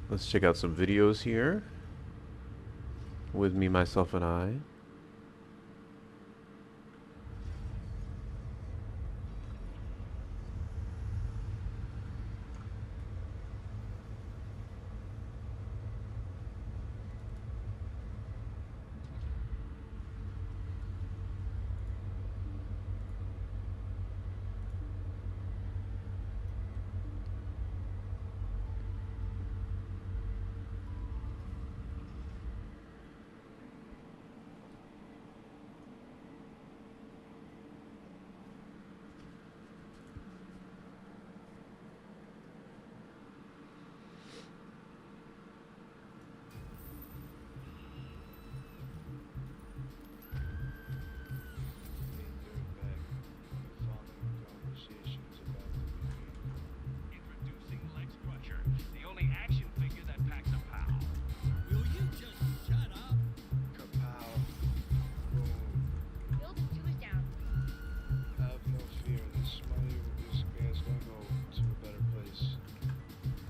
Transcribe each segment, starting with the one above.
Let's check out some videos here with me, myself, and I. Introducing Lex Crusher, the only action figure that packs a pow. Will you just shut up? Kapow. Boom. Building 2 is down. Have no fear. This guy's gonna go to a better place.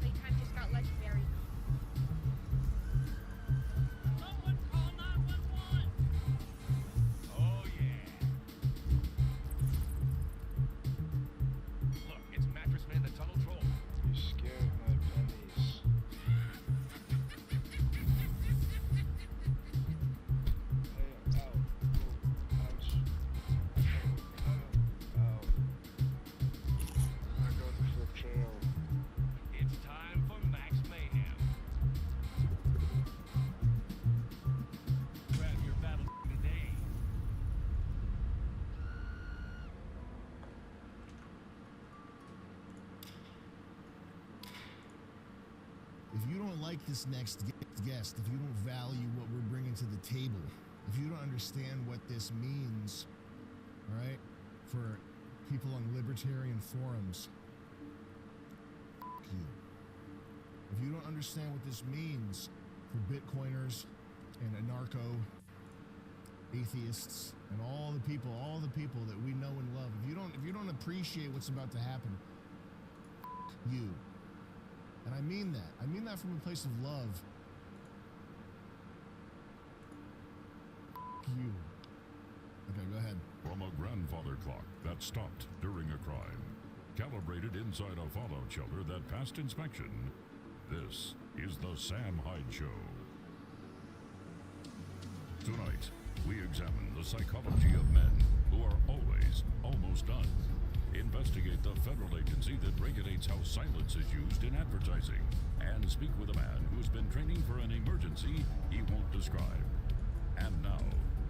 Playtime just got legendary. Someone call 911! Oh yeah. Look, it's Mattress Man the Tunnel Troll. You scared my pennies. Hey, ow. Oh, ouch. Ow. I got the tail. It's time for Max Mayhem. Grab your battle today. If you don't like this next guest, if you don't value what we're bringing to the table, if you don't understand what this means, all right, for people on libertarian forums, you. If you don't understand what this means for Bitcoiners and anarcho atheists and all the people that we know and love, if you don't appreciate what's about to happen, you. And I mean that. I mean that from a place of love. You. Okay, go ahead. From a grandfather clock that stopped during a crime, calibrated inside a fallout shelter that passed inspection, this is the Sam Hyde Show. Tonight, we examine the psychology of men who are always almost done. Investigate the federal agency that regulates how silence is used in advertising, and speak with a man who's been training for an emergency he won't describe. And now,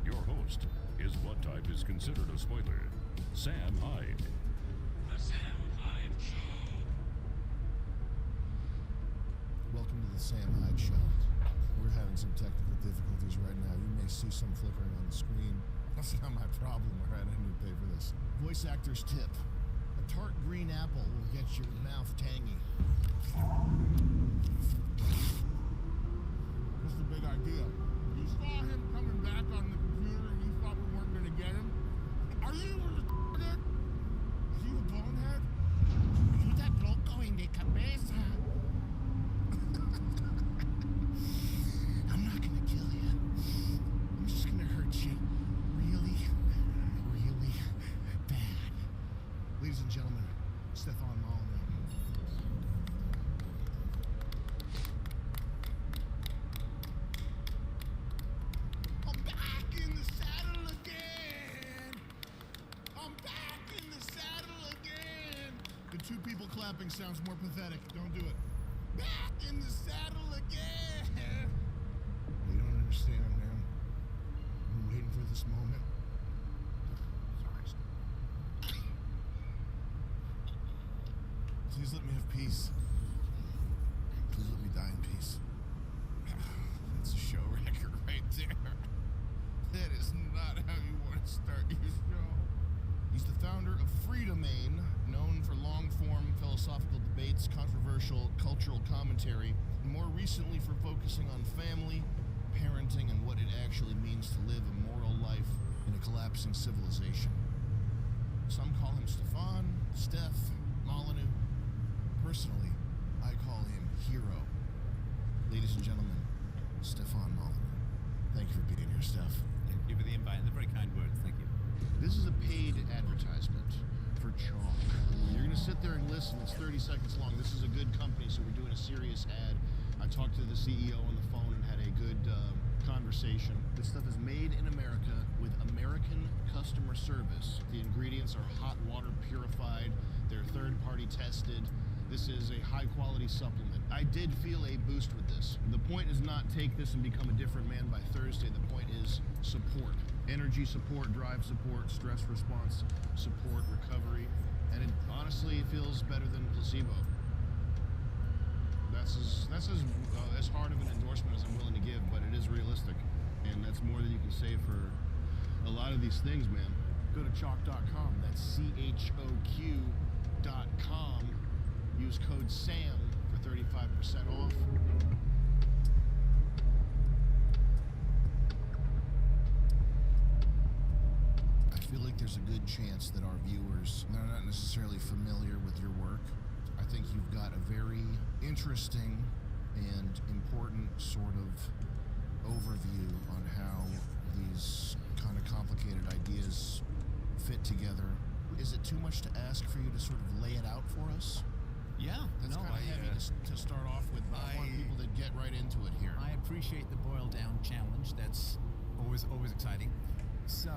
your host is what type is considered a spoiler, Sam Hyde. The Sam Hyde Show. Welcome to the Sam Hyde Show. We're having some technical difficulties right now. You may see some flickering on the screen. That's not my problem, all right? I didn't pay for this. Voice actor's tip. A tart green apple will get your mouth tangy. What's the big idea? You saw him coming back on the computer and you thought we weren't going to get him? Are you retarded? Are you a bonehead? You that loco en de cabeza. I'm not going to kill you. I'm just going to hurt you really, really bad. Ladies and gentlemen, Stefan Molyneux. I'm back in the saddle again. I'm back in the saddle again. The two people clapping sounds more pathetic. Don't do it. Back in the saddle again. You don't understand, man. I've been waiting for this moment. Sorry. Please let me have peace. Please let me die in peace. That's a show record right there. That is not how you want to start your show. He's the founder of Freedomain, known for long-form philosophical debates, controversial cultural commentary, and more recently for focusing on family, parenting, and what it actually means to live a moral life in a collapsing civilization. Some call him Stefan, Steph, Molyneux. Personally, I call him Hero. Ladies and gentlemen, Stefan Molyneux. Thank you for being here, Steph. Thank you for the invite and the very kind words. Thank you. This is a paid advertisement for Chalk. You're gonna sit there and listen. It's 30 seconds long. This is a good company, so we're doing a serious ad. I talked to the CEO on the phone and had a good conversation. This stuff is made in America with American customer service. The ingredients are hot water purified. They're third-party tested. This is a high-quality supplement. I did feel a boost with this. The point is not take this and become a different man by Thursday. The point is support. Energy support, drive support, stress response support, recovery. And it honestly feels better than placebo. That's as hard of an endorsement as I'm willing to give, but it is realistic. And that's more than you can say for a lot of these things, man. Go to chalk.com. That's CHOQ.com. Use code SAM for 35% off. I feel like there's a good chance that our viewers, they're not necessarily familiar with your work. I think you've got a very interesting and important sort of overview on how these kind of complicated ideas fit together. Is it too much to ask for you to sort of lay it out for us? Yeah, That's no, kind of heavy to start off with, but I want people to get right into it here. I appreciate the boil down challenge. That's always exciting. So,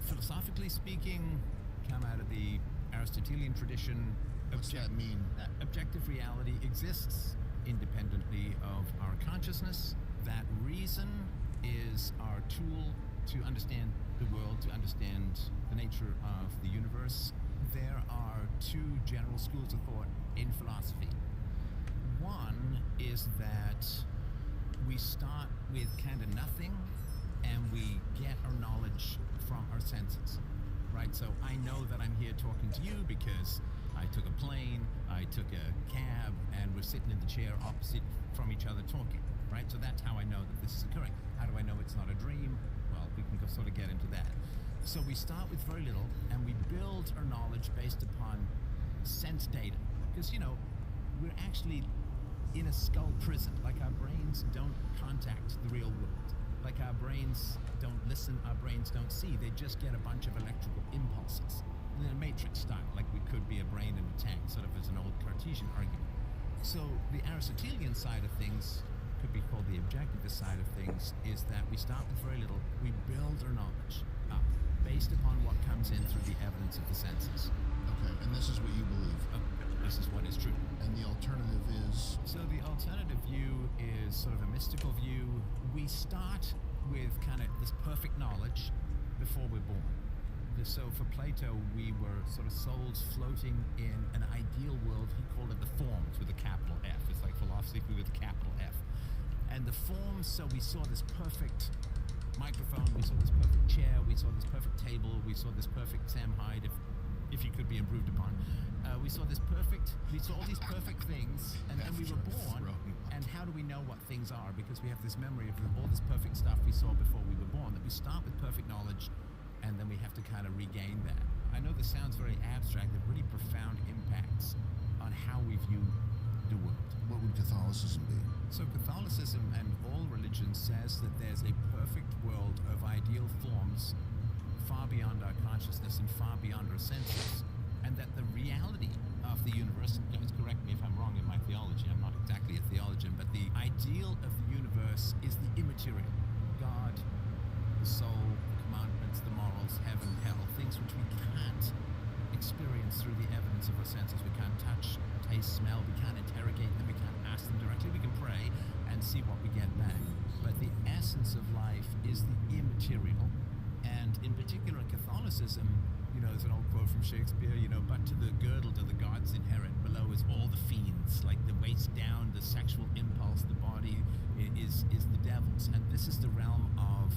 philosophically speaking, come out of the Aristotelian tradition. What's that mean? Objective reality exists independently of our consciousness. That reason is our tool to understand the world, to understand the nature of the universe. There are two general schools of thought in philosophy. One is that we start with kind of nothing and we get our knowledge from our senses, right? So I know that I'm here talking to you because I took a plane, I took a cab, and we're sitting in the chair opposite from each other talking, right? So that's how I know that this is occurring. How do I know it's not a dream? Well, we can sort of get into that. So we start with very little, and we build our knowledge based upon sense data. Because, you know, we're actually in a skull prison. Like, our brains don't contact the real world. Like, our brains don't listen, our brains don't see. They just get a bunch of electrical impulses. In a matrix style, like we could be a brain in a tank, sort of as an old Cartesian argument. So the Aristotelian side of things, could be called the objectivist side of things, is that we start with very little, we build our knowledge up based upon what comes in through the evidence of the senses. Okay, and this is what you believe. This is what is true. And the alternative is? So the alternative view is sort of a mystical view. We start with kind of this perfect knowledge before we're born. So for Plato, we were sort of souls floating in an ideal world. He called it the forms with a capital F. It's like philosophy with a capital F. And the forms, so we saw this perfect microphone, we saw this perfect chair, we saw this perfect table, we saw this perfect Sam Hyde, if he could be improved upon. We saw all these perfect things, and then we were born. And how do we know what things are? Because we have this memory of all this perfect stuff we saw before we were born, that we start with perfect knowledge, and then we have to kind of regain that. I know this sounds very abstract, but really profound impacts on how we view the world. What would Catholicism be? So Catholicism and all religion says that there's a perfect world of ideal forms far beyond our consciousness and far beyond our senses, and that the reality of the universe, guys, correct me if I'm wrong in my theology, I'm not exactly a theologian, but the ideal of the universe is the immaterial. God, the soul, the commandments, the morals, heaven, hell, things which we can't experience through the evidence of our senses. We can't touch, taste, smell, we can't interrogate them, we can't ask them directly. We can pray and see what we get back. But the essence of life is the immaterial. And in particular, Catholicism, you know, there's an old quote from Shakespeare, you know, but to the girdle do the gods inherit, below is all the fiends, like the waist down, the sexual impulse, the body is the devil's. And this is the realm of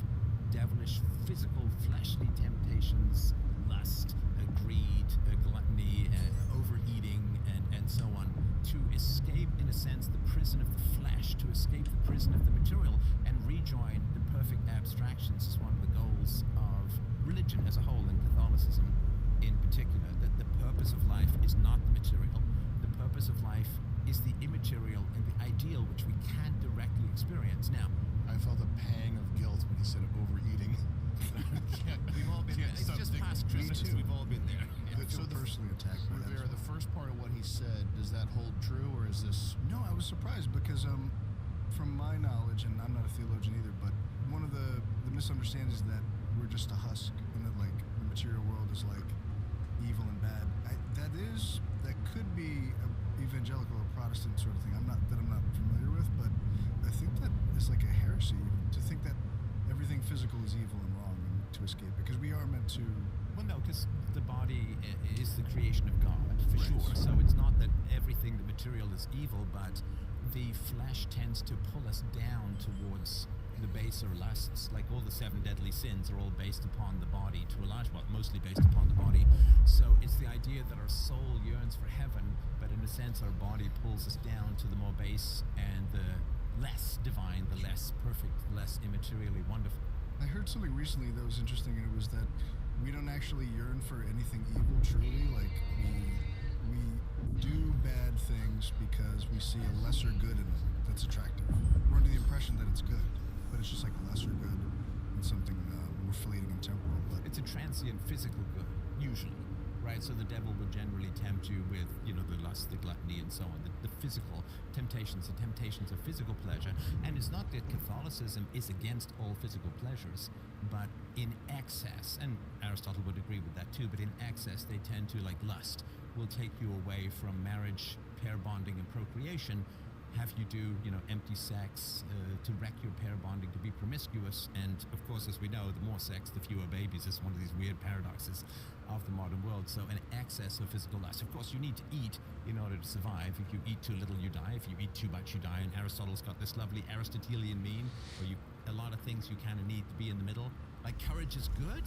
devilish, physical, fleshly temptations, lust, greed, gluttony, overeating, and so on, to escape, in a sense, the prison of the flesh, to escape the prison of the material, and rejoin the perfect abstractions is one of the goals of religion as a whole, and Catholicism in particular, that the purpose of life is not the material. The purpose of life is the immaterial and the ideal, which we can't directly experience. Now, I felt a pang of guilt when he said overeating. we've all been there. It's just past Christmas. We've all been there. I feel personally attacked by that. Rivera, the first part of what he said, does that hold true, or is this... No, I was surprised because from my knowledge, and I'm not a theologian either, but one of the misunderstandings is that we're just a husk, and that like the material world is like evil and bad. That could be a evangelical or Protestant sort of thing. I'm not familiar with, but I think that is like a heresy to think that everything physical is evil and wrong and to escape it, because we are meant to. Well, no, because the body is the creation of God, for Right. sure. So it's not that everything the material is evil, but the flesh tends to pull us down towards the baser lusts. Like all the 7 deadly sins are all based upon the body, to a large part, mostly based upon the body. So it's the idea that our soul yearns for heaven, but in a sense our body pulls us down to the more base and the less divine, the less perfect, less immaterially wonderful. I heard something recently that was interesting, and it was that we don't actually yearn for anything evil truly. Like we do bad things because we see a lesser good in them that's attractive. We're under the impression that it's good, but it's just like a lesser good and something more fleeting and temporal. But It's a transient physical good, usually, right? So the devil would generally tempt you with, the lust, the gluttony, and so on. The physical temptations, the temptations of physical pleasure. And it's not that Catholicism is against all physical pleasures, but in excess, and Aristotle would agree with that too, but in excess they tend to, like lust, will take you away from marriage, pair bonding, and procreation, have you do, empty sex, to wreck your pair bonding, to be promiscuous. And of course, as we know, the more sex, the fewer babies. It's one of these weird paradoxes of the modern world. So an excess of physical lust. Of course, you need to eat in order to survive. If you eat too little, you die. If you eat too much, you die. And Aristotle's got this lovely Aristotelian mean, where a lot of things you kind of need to be in the middle. Like courage is good.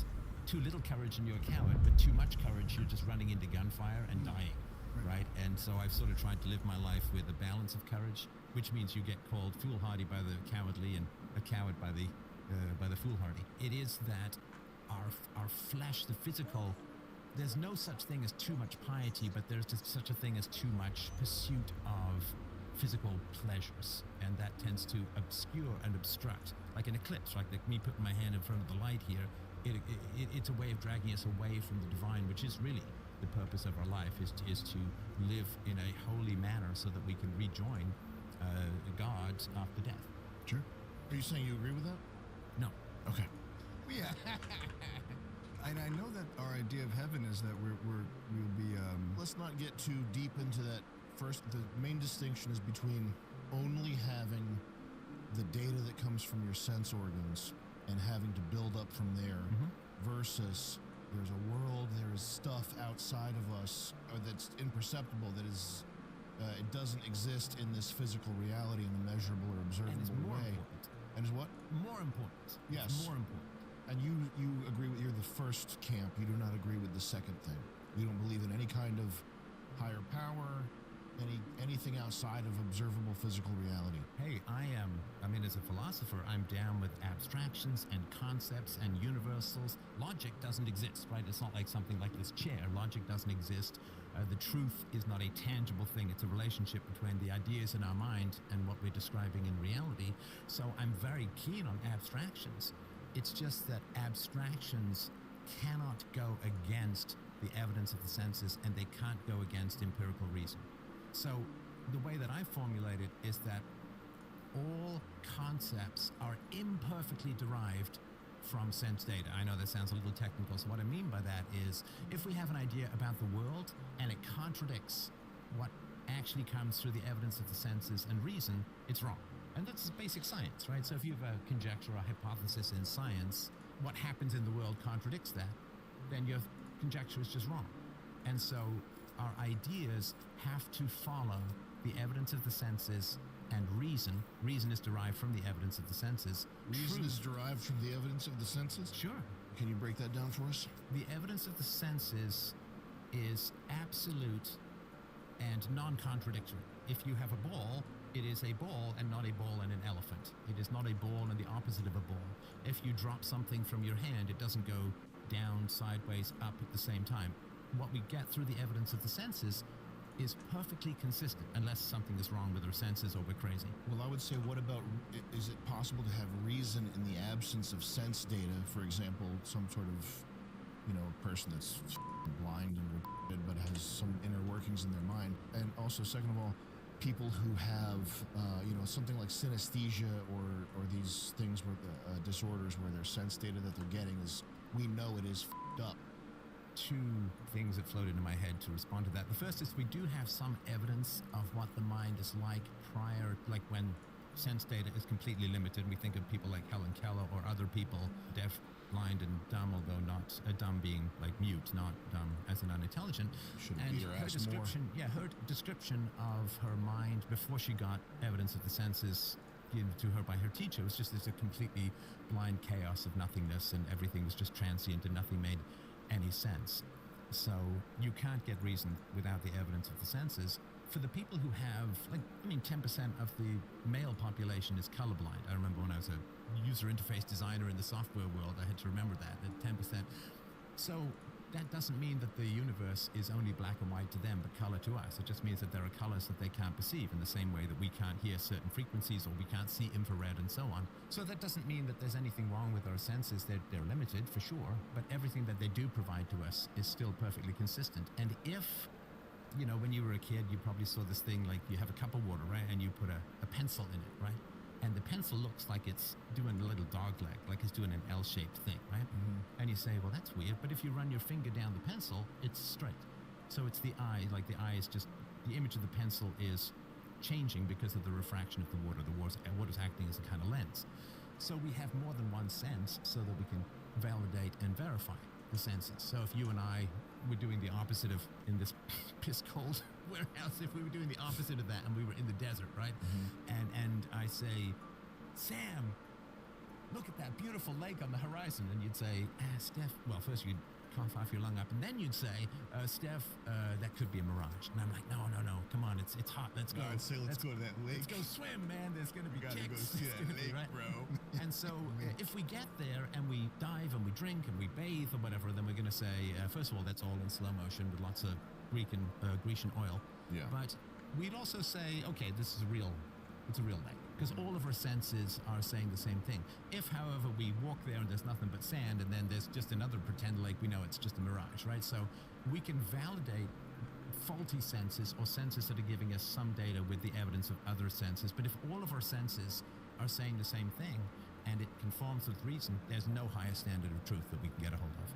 Too little courage and you're a coward, but too much courage, you're just running into gunfire and dying. Right? And so I've sort of tried to live my life with a balance of courage, which means you get called foolhardy by the cowardly and a coward by the foolhardy. It is that our flesh, the physical, there's no such thing as too much piety, but there's just such a thing as too much pursuit of physical pleasures, and that tends to obscure and obstruct, like an eclipse, like me putting my hand in front of the light here. It's a way of dragging us away from the divine, which is really the purpose of our life, is to live in a holy manner so that we can rejoin God after death. Sure. Are you saying you agree with that? No. Okay. yeah, and I know that our idea of heaven is that we'll be. Let's not get too deep into that. First, the main distinction is between only having the data that comes from your sense organs and having to build up from there versus there's a world, there is stuff outside of us that's imperceptible, that is, it doesn't exist in this physical reality in a measurable or And observable it's more way. important. And is what? More important. Yes. It's more important. And you agree with, you're the first camp, you do not agree with the second thing. You don't believe in any kind of higher power, anything outside of observable physical reality. Hey, as a philosopher, I'm down with abstractions and concepts and universals. Logic doesn't exist, right? It's not like something like this chair. Logic doesn't exist. The truth is not a tangible thing. It's a relationship between the ideas in our mind and what we're describing in reality. So I'm very keen on abstractions. It's just that abstractions cannot go against the evidence of the senses, and they can't go against empirical reason. So the way that I formulate it is that all concepts are imperfectly derived from sense data. I know that sounds a little technical, so what I mean by that is if we have an idea about the world and it contradicts what actually comes through the evidence of the senses and reason, it's wrong. And that's basic science, right? So if you have a conjecture or a hypothesis in science, what happens in the world contradicts that, then your conjecture is just wrong. And so our ideas have to follow the evidence of the senses and reason. Reason is derived from the evidence of the senses. Reason is derived from the evidence of the senses? Sure. Can you break that down for us? The evidence of the senses is absolute and non-contradictory. If you have a ball, it is a ball and not a ball and an elephant. It is not a ball and the opposite of a ball. If you drop something from your hand, it doesn't go down, sideways, up at the same time. What we get through the evidence of the senses is perfectly consistent unless something is wrong with our senses or we're crazy. Well, I would say, what about, is it possible to have reason in the absence of sense data? For example, some sort of, you know, person that's blind and retarded but has some inner workings in their mind. And also, second of all, people who have, you know, something like synesthesia or these things where disorders where their sense data that they're getting is, we know it is up. Two things that float into my head to respond to that. The first is we do have some evidence of what the mind is like prior, like when sense data is completely limited. We think of people like Helen Keller or other people, deaf, blind, and dumb, although not dumb being like mute, not dumb as in unintelligent. Shouldn't And beat her her ass description, her description of her mind before she got evidence of the senses given to her by her teacher was just as a completely blind chaos of nothingness, and everything was just transient and nothing made any sense. So you can't get reason without the evidence of the senses. For the people who have, 10% of the male population is colorblind. I remember when I was a user interface designer in the software world, I had to remember that 10%. So that doesn't mean that the universe is only black and white to them, but color to us. It just means that there are colors that they can't perceive in the same way that we can't hear certain frequencies or we can't see infrared and so on. So that doesn't mean that there's anything wrong with our senses. They're limited for sure, but everything that they do provide to us is still perfectly consistent. And if, you know, when you were a kid, you probably saw this thing like you have a cup of water, right? And you put a pencil in it, right? And the pencil looks like it's doing a little dog leg, like it's doing an L-shaped thing, right? Mm-hmm. And you say, well, that's weird. But if you run your finger down the pencil, it's straight. So it's the eye, like the eye is just, the image of the pencil is changing because of the refraction of the water. The water's acting as a kind of lens. So we have more than one sense so that we can validate and verify the senses. So if you and I were doing the opposite of, in this piss cold warehouse, if we were doing the opposite of that and we were in the desert, right? Mm-hmm. And I say, Sam, look at that beautiful lake on the horizon. And you'd say, Steph, well, first you'd cough off your lung up, and then you'd say, Steph, that could be a mirage. And I'm like, no, come on, it's hot, let's go. I'd say let's go to that lake. Let's go swim, man, there's gonna be gotta chicks. go see that lake, right? bro. And so if we get there and we dive and we drink and we bathe or whatever, then we're gonna say, first of all, that's all in slow motion with lots of Grecian oil. Yeah. But we'd also say, okay, it's a real lake. Because all of our senses are saying the same thing. If, however, we walk there and there's nothing but sand, and then there's just another pretend lake, we know it's just a mirage, right? So we can validate faulty senses or senses that are giving us some data with the evidence of other senses. But if all of our senses are saying the same thing and it conforms with reason, there's no higher standard of truth that we can get a hold of.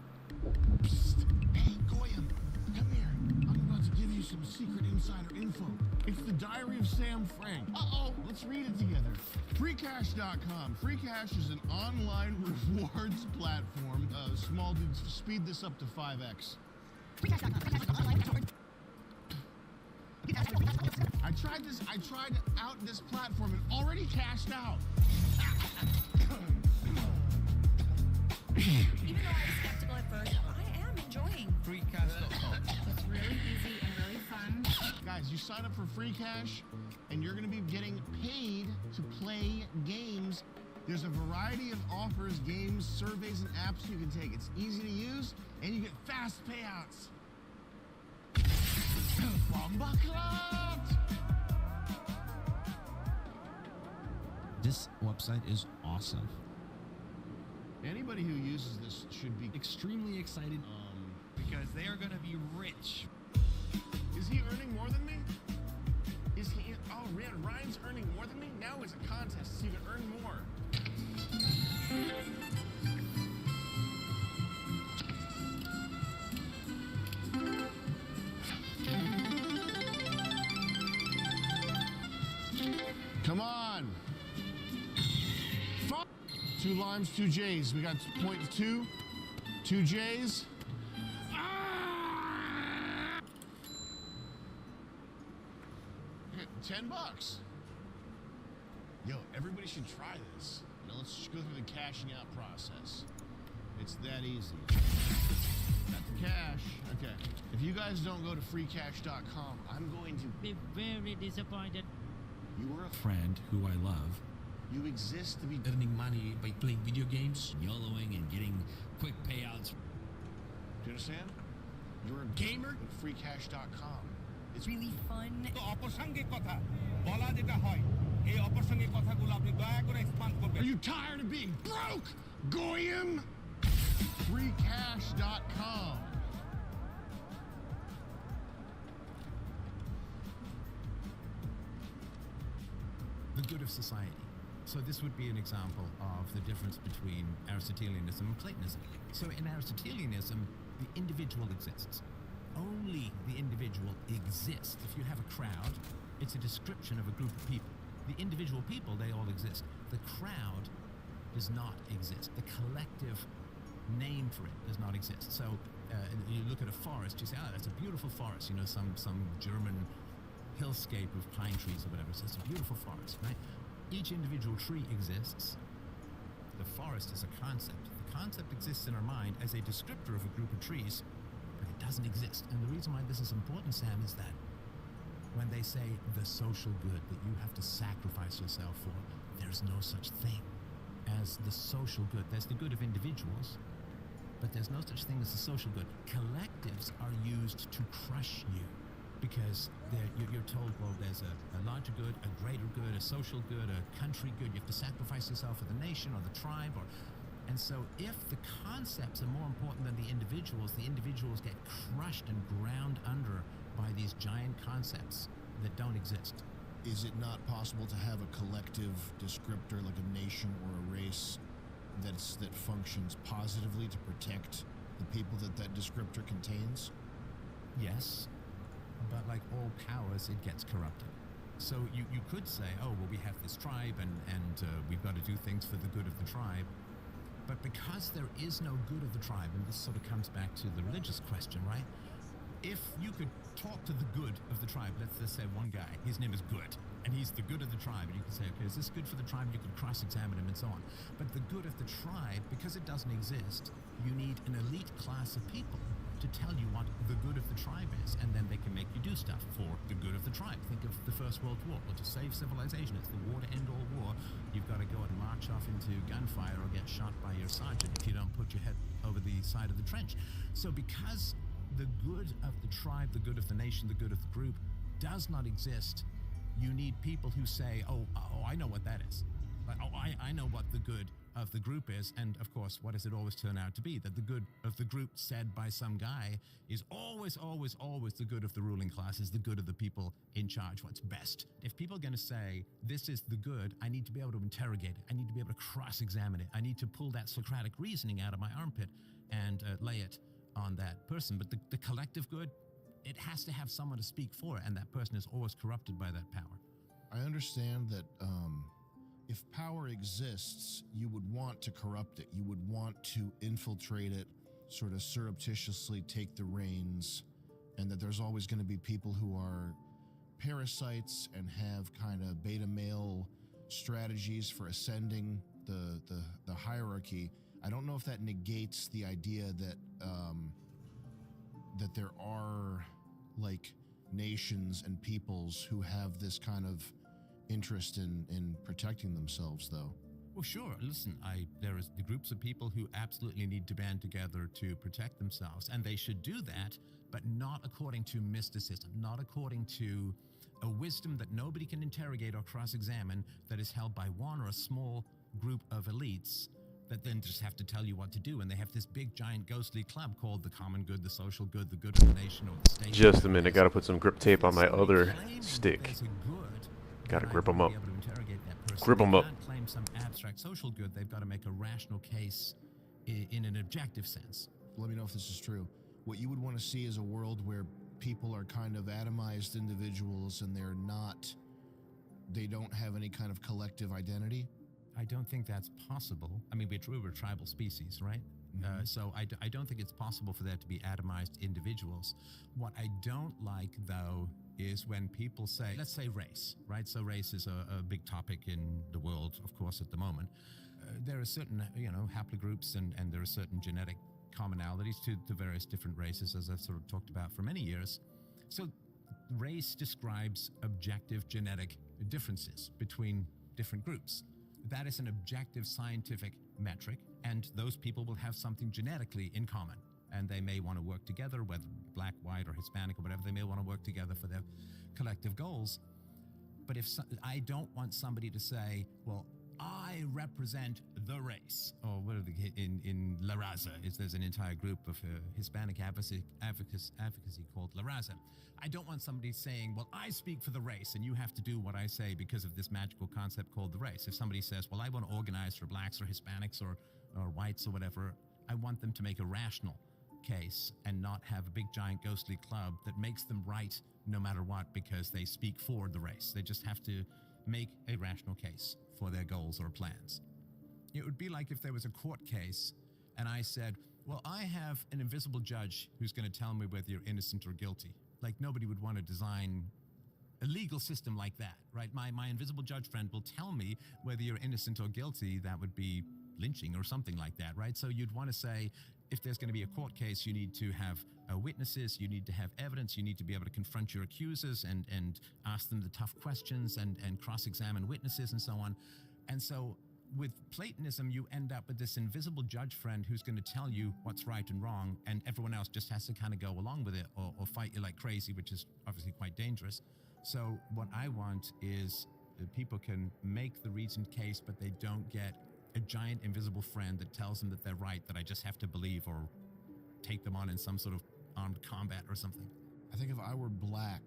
Psst. Hey, Goyam, come here. I'm about to give you some secret insider info. It's the Diary of Sam Frank. Uh-oh, let's read it together. Freecash.com. Freecash is an online rewards platform. Small dudes, speed this up to 5x. I tried out this platform and already cashed out. Even though I was skeptical at first, I am enjoying Freecash.com. It's really easy and really fun. Guys, you sign up for Free Cash, and you're going to be getting paid to play games. There's a variety of offers, games, surveys, and apps you can take. It's easy to use, and you get fast payouts. Bomba-clot! This website is awesome. Anybody who uses this should be extremely excited. Because they are going to be rich. Is he earning more than me? Is he? Oh, man, Ryan's earning more than me? Now it's a contest to see who can earn more. Come on. 2 limes, 2 J's. We got 0.2, 2 J's. $10. Yo, everybody should try this. Now let's just go through the cashing out process. It's that easy. Got the cash. Okay. If you guys don't go to freecash.com, I'm going to Be very disappointed. You were a Friend who I love. You exist to be Earning money by playing video games, YOLOing, and getting quick payouts. Do you understand? You're a gamer at freecash.com. It's really fun. তো অপ্রাসঙ্গিক কথা বলা যেটা হয় এই অপ্রাসঙ্গিক কথাগুলো আপনি দয়া করে এক্সপান্ড করবেন। Are you tired of being broke, Goyim? Freecash.com. The good of society. So this would be an example of the difference between Aristotelianism and Platonism. So in Aristotelianism, the individual exists. Only the individual exists. If you have a crowd, it's a description of a group of people. The individual people, they all exist. The crowd does not exist. The collective name for it does not exist. So you look at a forest, you say, oh, that's a beautiful forest. You know, some German hillscape of pine trees or whatever. So it's a beautiful forest, right? Each individual tree exists. The forest is a concept. The concept exists in our mind as a descriptor of a group of trees, but it doesn't exist. And the reason why this is important, Sam, is that when they say the social good that you have to sacrifice yourself for, there's no such thing as the social good. There's the good of individuals, but there's no such thing as the social good. Collectives are used to crush you because you're told, well, there's a larger good, a greater good, a social good, a country good. You have to sacrifice yourself for the nation or the tribe. And so if the concepts are more important than the individuals get crushed and ground under by these giant concepts that don't exist. Is it not possible to have a collective descriptor like a nation or a race that functions positively to protect the people that descriptor contains? Yes, but like all powers, it gets corrupted. So you could say, oh, well, we have this tribe and we've got to do things for the good of the tribe. But because there is no good of the tribe, and this sort of comes back to the religious question, right? If you could talk to the good of the tribe, let's just say one guy, his name is Good, and he's the good of the tribe, and you can say, okay, is this good for the tribe? You can cross-examine him and so on. But the good of the tribe, because it doesn't exist, you need an elite class of people to tell you what the good of the tribe is, and then they can make you do stuff for the good of the tribe. Think of the First World War. Well, to save civilization, it's the war to end all war. You've got to go and march off into gunfire or get shot by your sergeant if you don't put your head over the side of the trench. So because the good of the tribe, the good of the nation, the good of the group does not exist, you need people who say, oh, I know what that is. Like, oh, I know what the good of the group is. And of course, what does it always turn out to be? That the good of the group said by some guy is always, always, always the good of the ruling class, is the good of the people in charge, what's best. If people are going to say, this is the good, I need to be able to interrogate it. I need to be able to cross-examine it. I need to pull that Socratic reasoning out of my armpit and lay it on that person. But the collective good, it has to have someone to speak for it, and that person is always corrupted by that power. I understand that if power exists, you would want to corrupt it. You would want to infiltrate it, sort of surreptitiously take the reins, and that there's always going to be people who are parasites and have kind of beta male strategies for ascending the hierarchy. I don't know if that negates the idea that that there are like nations and peoples who have this kind of interest in protecting themselves, though. Well, sure. Listen, there is the groups of people who absolutely need to band together to protect themselves, and they should do that, but not according to mysticism, not according to a wisdom that nobody can interrogate or cross-examine, that is held by one or a small group of elites that then just have to tell you what to do, and they have this big giant ghostly club called the common good, the social good, the good of the nation, or the state. Just a minute, gotta put some grip tape on my other stick. Gotta grip them up. Grip them up. They can't claim some abstract social good. They've got to make a rational case in an objective sense. Let me know if this is true. What you would want to see is a world where people are kind of atomized individuals and they don't have any kind of collective identity. I don't think that's possible. I mean, we're a tribal species, right? Mm-hmm. So I don't think it's possible for there to be atomized individuals. What I don't like, though, is when people say, let's say race, right? So race is a big topic in the world, of course, at the moment. There are certain, haplogroups and there are certain genetic commonalities to various different races, as I've sort of talked about for many years. So race describes objective genetic differences between different groups. That is an objective scientific metric, and those people will have something genetically in common. and they may want to work together, whether black, white, or Hispanic, or whatever. They may want to work together for their collective goals. But I don't want somebody to say, well, I represent the race, or what are the, in La Raza, there's an entire group of Hispanic advocacy called La Raza. I don't want somebody saying, well, I speak for the race, and you have to do what I say because of this magical concept called the race. If somebody says, well, I want to organize for blacks or Hispanics or whites or whatever, I want them to make a rational case and not have a big giant ghostly club that makes them right no matter what because they speak for the race. They just have to make a rational case for their goals or plans. It would be like if there was a court case and I said, well, I have an invisible judge who's going to tell me whether you're innocent or guilty. Like, nobody would want to design a legal system like that, right? My invisible judge friend will tell me whether you're innocent or guilty. That would be lynching or something like that, right? So you'd want to say, if there's going to be a court case, you need to have witnesses, you need to have evidence, you need to be able to confront your accusers and ask them the tough questions and cross-examine witnesses and so on. And so with Platonism, you end up with this invisible judge friend who's going to tell you what's right and wrong, and everyone else just has to kind of go along with it or fight you like crazy, which is obviously quite dangerous. So what I want is that people can make the reasoned case, but they don't get a giant invisible friend that tells them that they're right, that I just have to believe or take them on in some sort of armed combat or something. I think if I were black,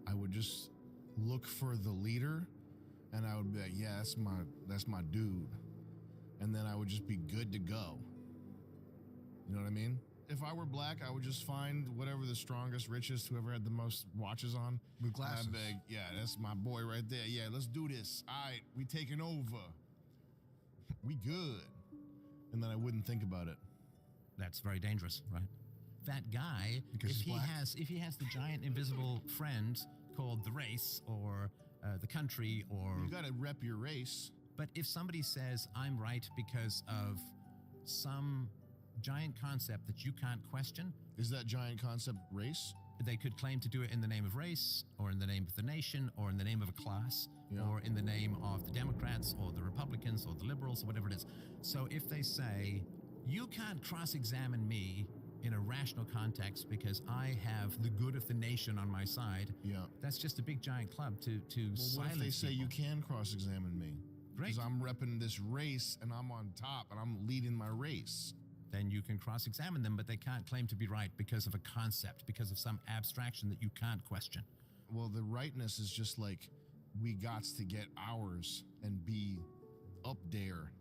I would just look for the leader and I would be like, yeah, that's my dude. And then I would just be good to go. You know what I mean? If I were black, I would just find whatever the strongest, richest, whoever had the most watches on. With glasses. And I'd be like, yeah, that's my boy right there. Yeah, let's do this. All right, we taking over. We good. And then I wouldn't think about it. That's very dangerous, right? That guy, Because if he's black. he has the giant invisible friend called the race or the country or... You gotta rep your race. But if somebody says, I'm right because of some giant concept that you can't question... Is that giant concept race? They could claim to do it in the name of race, or in the name of the nation, or in the name of a class, Yeah. or in the name of the Democrats, or the Republicans, or the liberals, or whatever it is. So if they say, you can't cross-examine me in a rational context because I have the good of the nation on my side, Yeah. that's just a big giant club to Well, silence what if they say people. you can cross-examine me? Great. Because I'm repping this race and I'm on top and I'm leading my race. Then you can cross-examine them, but they can't claim to be right because of a concept, because of some abstraction that you can't question. Well, the rightness is just like, we gots to get ours and be up there.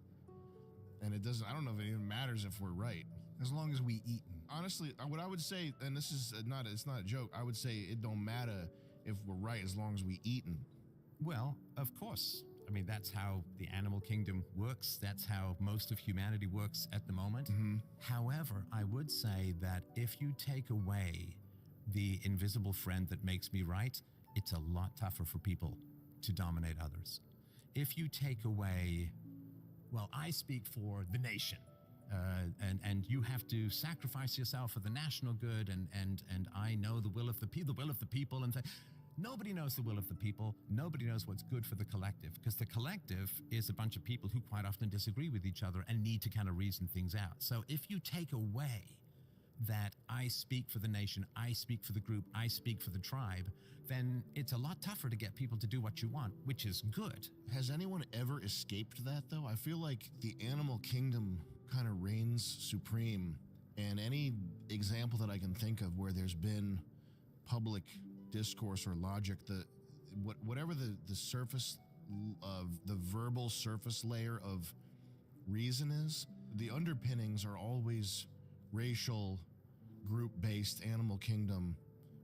And it doesn't, I don't know if it even matters if we're right. As long as we eatin'. Honestly, what I would say, and this is it's not a joke, I would say it don't matter if we're right as long as we eatin'. Well, of course. I mean, that's how the animal kingdom works. That's how most of humanity works at the moment. Mm-hmm. However, I would say that if you take away the invisible friend that makes me right, it's a lot tougher for people to dominate others. If you take away, well, I speak for the nation, and you have to sacrifice yourself for the national good, and I know the will of the people, and nobody knows the will of the people. Nobody knows what's good for the collective, because the collective is a bunch of people who quite often disagree with each other and need to kind of reason things out. So if you take away that I speak for the nation, I speak for the group, I speak for the tribe, then it's a lot tougher to get people to do what you want, which is good. Has anyone ever escaped that, though? I feel like the animal kingdom kind of reigns supreme. And any example that I can think of where there's been public discourse or logic, whatever the surface of the verbal surface layer of reason is, the underpinnings are always racial, group-based animal kingdom.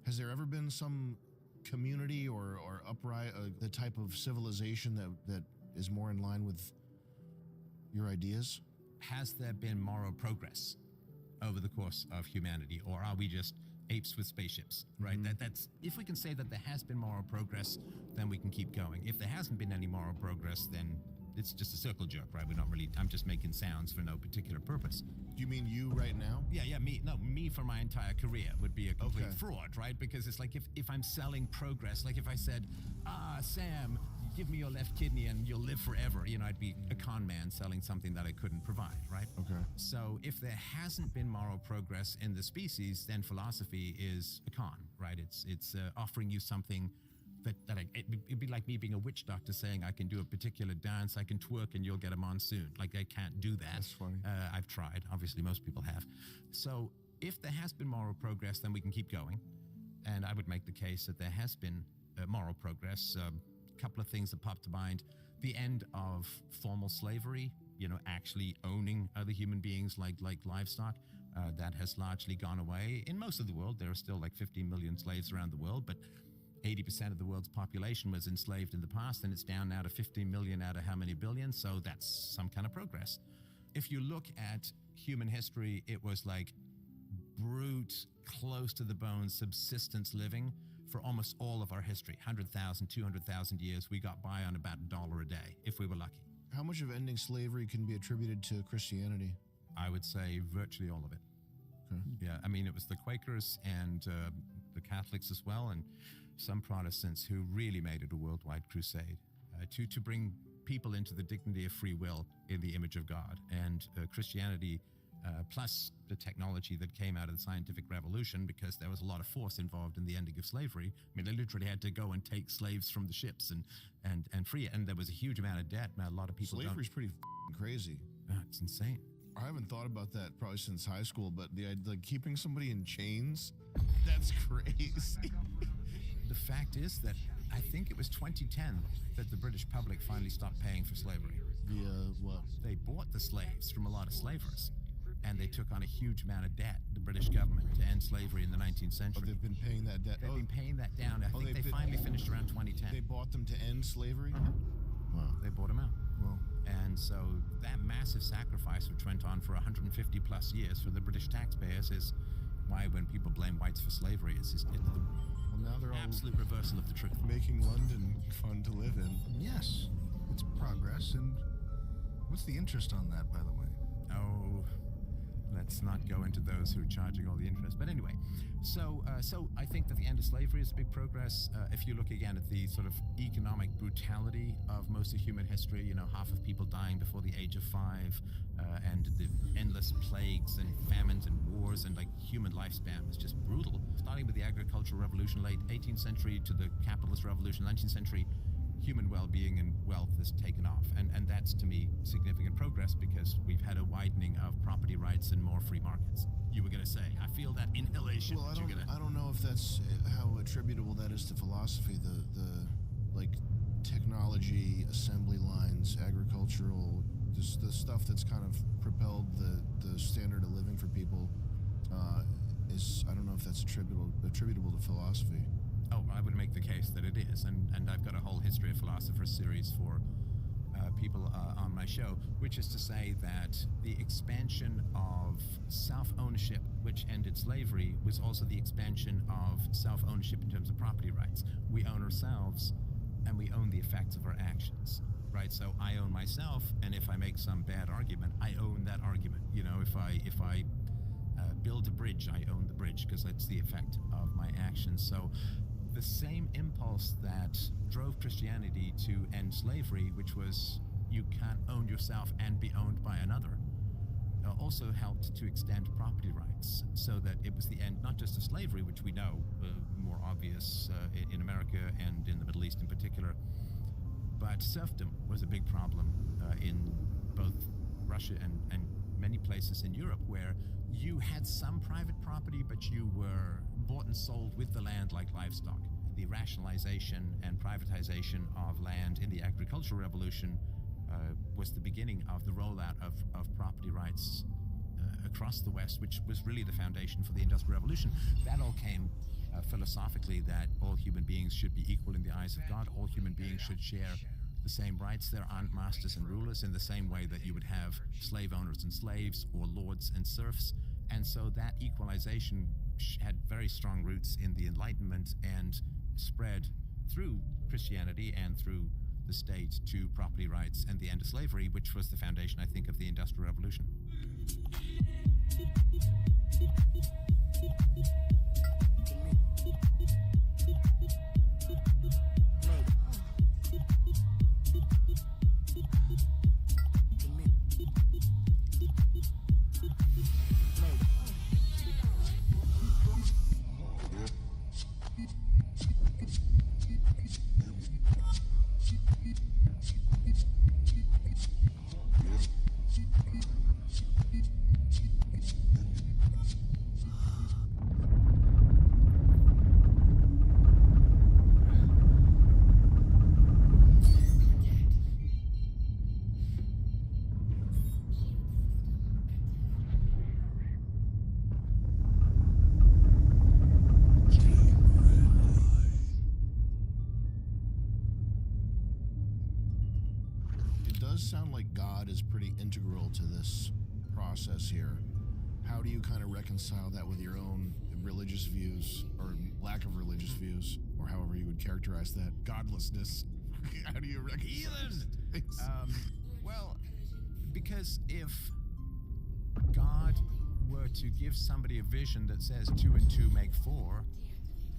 Has there ever been some community or upright, the type of civilization that is more in line with your ideas? Has there been moral progress over the course of humanity, or are we just apes with spaceships, right? Mm-hmm. That's if we can say that there has been moral progress, then we can keep going. If there hasn't been any moral progress, then it's just a circle jerk, right? I'm just making sounds for no particular purpose. Do you mean you right now? Yeah, me for my entire career would be a complete Okay. fraud, right? Because it's like if I'm selling progress, like if I said, Sam, give me your left kidney and you'll live forever. You know, I'd be a con man selling something that I couldn't provide, right? Okay. So if there hasn't been moral progress in the species, then philosophy is a con, right? It's offering you something it'd be like me being a witch doctor saying I can do a particular dance, I can twerk and you'll get a monsoon. Like, I can't do that. That's funny. I've tried. Obviously, most people have. So if there has been moral progress, then we can keep going. And I would make the case that there has been moral progress. A couple of things that pop to mind. The end of formal slavery, you know, actually owning other human beings like livestock, that has largely gone away. In most of the world, there are still like 15 million slaves around the world, but 80% of the world's population was enslaved in the past, and it's down now to 15 million out of how many billion, so that's some kind of progress. If you look at human history, it was like brute, close to the bone, subsistence living for almost all of our history. 100,000, 200,000 years, we got by on about $1 a day, if we were lucky. How much of ending slavery can be attributed to Christianity? I would say virtually all of it. Okay. Yeah, I mean, it was the Quakers and the Catholics as well, and some Protestants who really made it a worldwide crusade to bring people into the dignity of free will in the image of God. And Christianity, plus the technology that came out of the scientific revolution, because there was a lot of force involved in the ending of slavery. I mean, they literally had to go and take slaves from the ships and free it. And there was a huge amount of debt. A lot of people Slavery's pretty crazy. It's insane. I haven't thought about that probably since high school, but like keeping somebody in chains, that's crazy. The fact is that I think it was 2010 that the British public finally stopped paying for slavery. What? They bought the slaves from a lot of slavers, and they took on a huge amount of debt, the British government, to end slavery in the 19th century. Oh, they've been paying that debt? They've been paying that down. I think they finally finished around 2010. They bought them to end slavery? Wow. They bought them out. Wow. And so that massive sacrifice, which went on for 150 plus years for the British taxpayers, is why when people blame whites for slavery, it's the now they're absolute reversal of the truth. Making London fun to live in. Yes, it's progress. And what's the interest on that, by the way? Oh, let's not go into those who are charging all the interest. But anyway, so I think that the end of slavery is a big progress. If you look again at the sort of economic brutality of most of human history, you know, half of people dying before the age of 5, and the endless plagues and famines and wars, and like human lifespan was just brutal. Starting with the agricultural revolution, late 18th century, to the capitalist revolution, 19th century, human well-being and wealth has taken off. And that's, to me, significant progress, because we've had a widening of property rights and more free markets. You were going to say, I feel that inhalation. Well, I don't know if that's how attributable that is to philosophy. The like technology, assembly lines, agricultural, the stuff that's kind of propelled the standard of living for people is, I don't know if that's attributable to philosophy. Oh, I would make the case that it is, and I've got a whole History of Philosophers series for people on my show, which is to say that the expansion of self-ownership, which ended slavery, was also the expansion of self-ownership in terms of property rights. We own ourselves, and we own the effects of our actions, right? So I own myself, and if I make some bad argument, I own that argument. You know, if I build a bridge, I own the bridge, because that's the effect of my actions. So the same impulse that drove Christianity to end slavery, which was you can't own yourself and be owned by another, also helped to extend property rights, so that it was the end not just of slavery, which we know more obvious in America and in the Middle East in particular, but serfdom was a big problem in both Russia and many places in Europe, where you had some private property, but you were bought and sold with the land like livestock. The rationalization and privatization of land in the agricultural revolution was the beginning of the rollout of property rights across the West, which was really the foundation for the Industrial Revolution. That all came philosophically, that all human beings should be equal in the eyes of God. All human beings should share the same rights. There aren't masters and rulers in the same way that you would have slave owners and slaves, or lords and serfs. And so that equalization had very strong roots in the Enlightenment and spread through Christianity and through the state to property rights and the end of slavery, which was the foundation, I think, of the Industrial Revolution. does sound like God is pretty integral to this process here. How do you kind of reconcile that with your own religious views, or lack of religious views, or however you would characterize that? Godlessness. How do you reconcile things? Well, because if God were to give somebody a vision that says 2 and 2 make 4,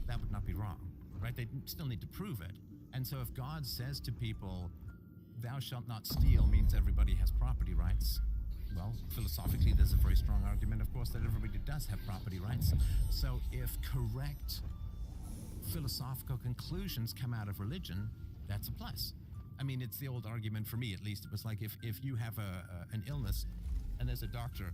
that would not be wrong, right? They still need to prove it. And so if God says to people, thou shalt not steal, means everybody has property rights. Well, philosophically, there's a very strong argument, of course, that everybody does have property rights. So if correct philosophical conclusions come out of religion, that's a plus. I mean, it's the old argument for me, at least. It was like if you have an illness and there's a doctor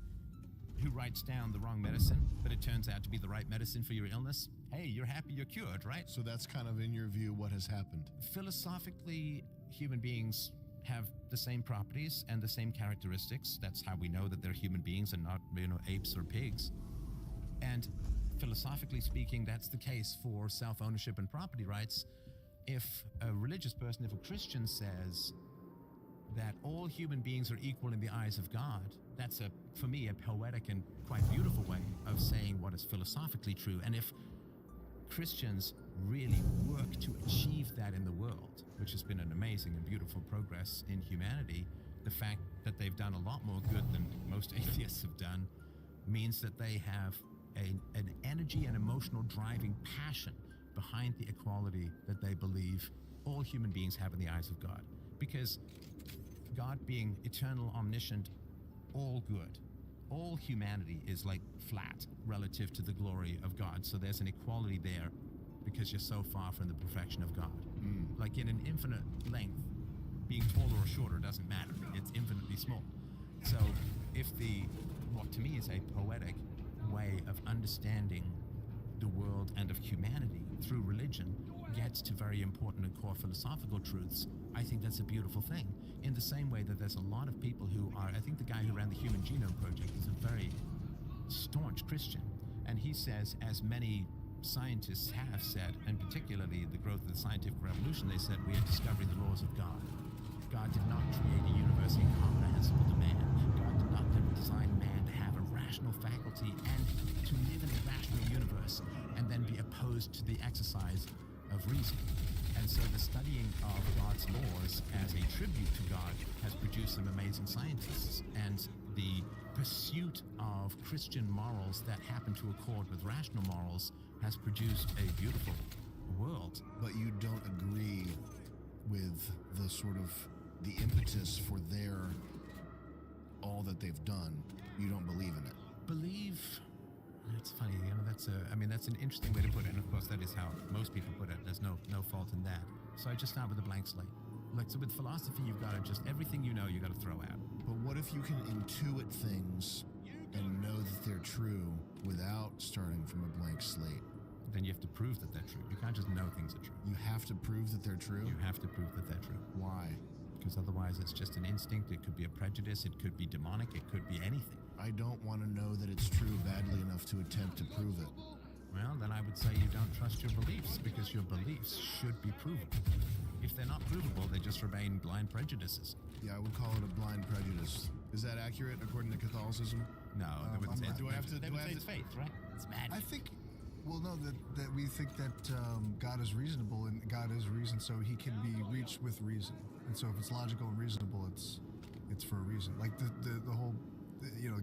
who writes down the wrong medicine, but it turns out to be the right medicine for your illness, hey, you're happy you're cured, right? So that's kind of, in your view, what has happened. Philosophically, human beings have the same properties and the same characteristics. That's how we know that they're human beings and not, apes or pigs. And philosophically speaking, that's the case for self-ownership and property rights. If a religious person, if a Christian says that all human beings are equal in the eyes of God, that's, for me, a poetic and quite beautiful way of saying what is philosophically true. And if Christians really work to achieve that in the world, which has been an amazing and beautiful progress in humanity, the fact that they've done a lot more good than most atheists have done means that they have an energy and emotional driving passion behind the equality that they believe all human beings have in the eyes of God. Because God being eternal, omniscient, all good, all humanity is like flat relative to the glory of God. So there's an equality there because you're so far from the perfection of God. Like in an infinite length, being taller or shorter doesn't matter. It's infinitely small. So if what to me is a poetic way of understanding the world and of humanity through religion gets to very important and core philosophical truths, I think that's a beautiful thing. In the same way that there's a lot of people who are, I think the guy who ran the Human Genome Project is a very staunch Christian. And he says, as many scientists have said, and particularly the growth of the scientific revolution, they said we are discovering the laws of God. God did not create a universe incomprehensible to man. God did not design man to have a rational faculty and to live in a rational universe and then be opposed to the exercise of reason. And so the studying of God's laws as a tribute to God has produced some amazing scientists. And the pursuit of Christian morals that happen to accord with rational morals has produced a beautiful world. But you don't agree with the sort of the impetus for all that they've done. You don't believe in it. Believe, it's funny, that's an interesting way to put it. And of course, that is how most people put it. There's no fault in that. So I just start with a blank slate. Like, so with philosophy, you've got to just, everything you know, you got to throw out. But what if you can intuit things and know that they're true without starting from a blank slate? Then you have to prove that they're true. You can't just know things are true. You have to prove that they're true? You have to prove that they're true. Why? Because otherwise it's just an instinct. It could be a prejudice. It could be demonic. It could be anything. I don't want to know that it's true badly enough to attempt to prove it. Well, then I would say you don't trust your beliefs, because your beliefs should be provable. If they're not provable, they just remain blind prejudices. Yeah, I would call it a blind prejudice. Is that accurate according to Catholicism? No, they wouldn't say it's do I have to? They do would I say have it's to? faith, right? It's magic. I think, well, no, that we think that God is reasonable, and God is reason, so he can be reached with reason. And so if it's logical and reasonable, it's for a reason. Like the whole,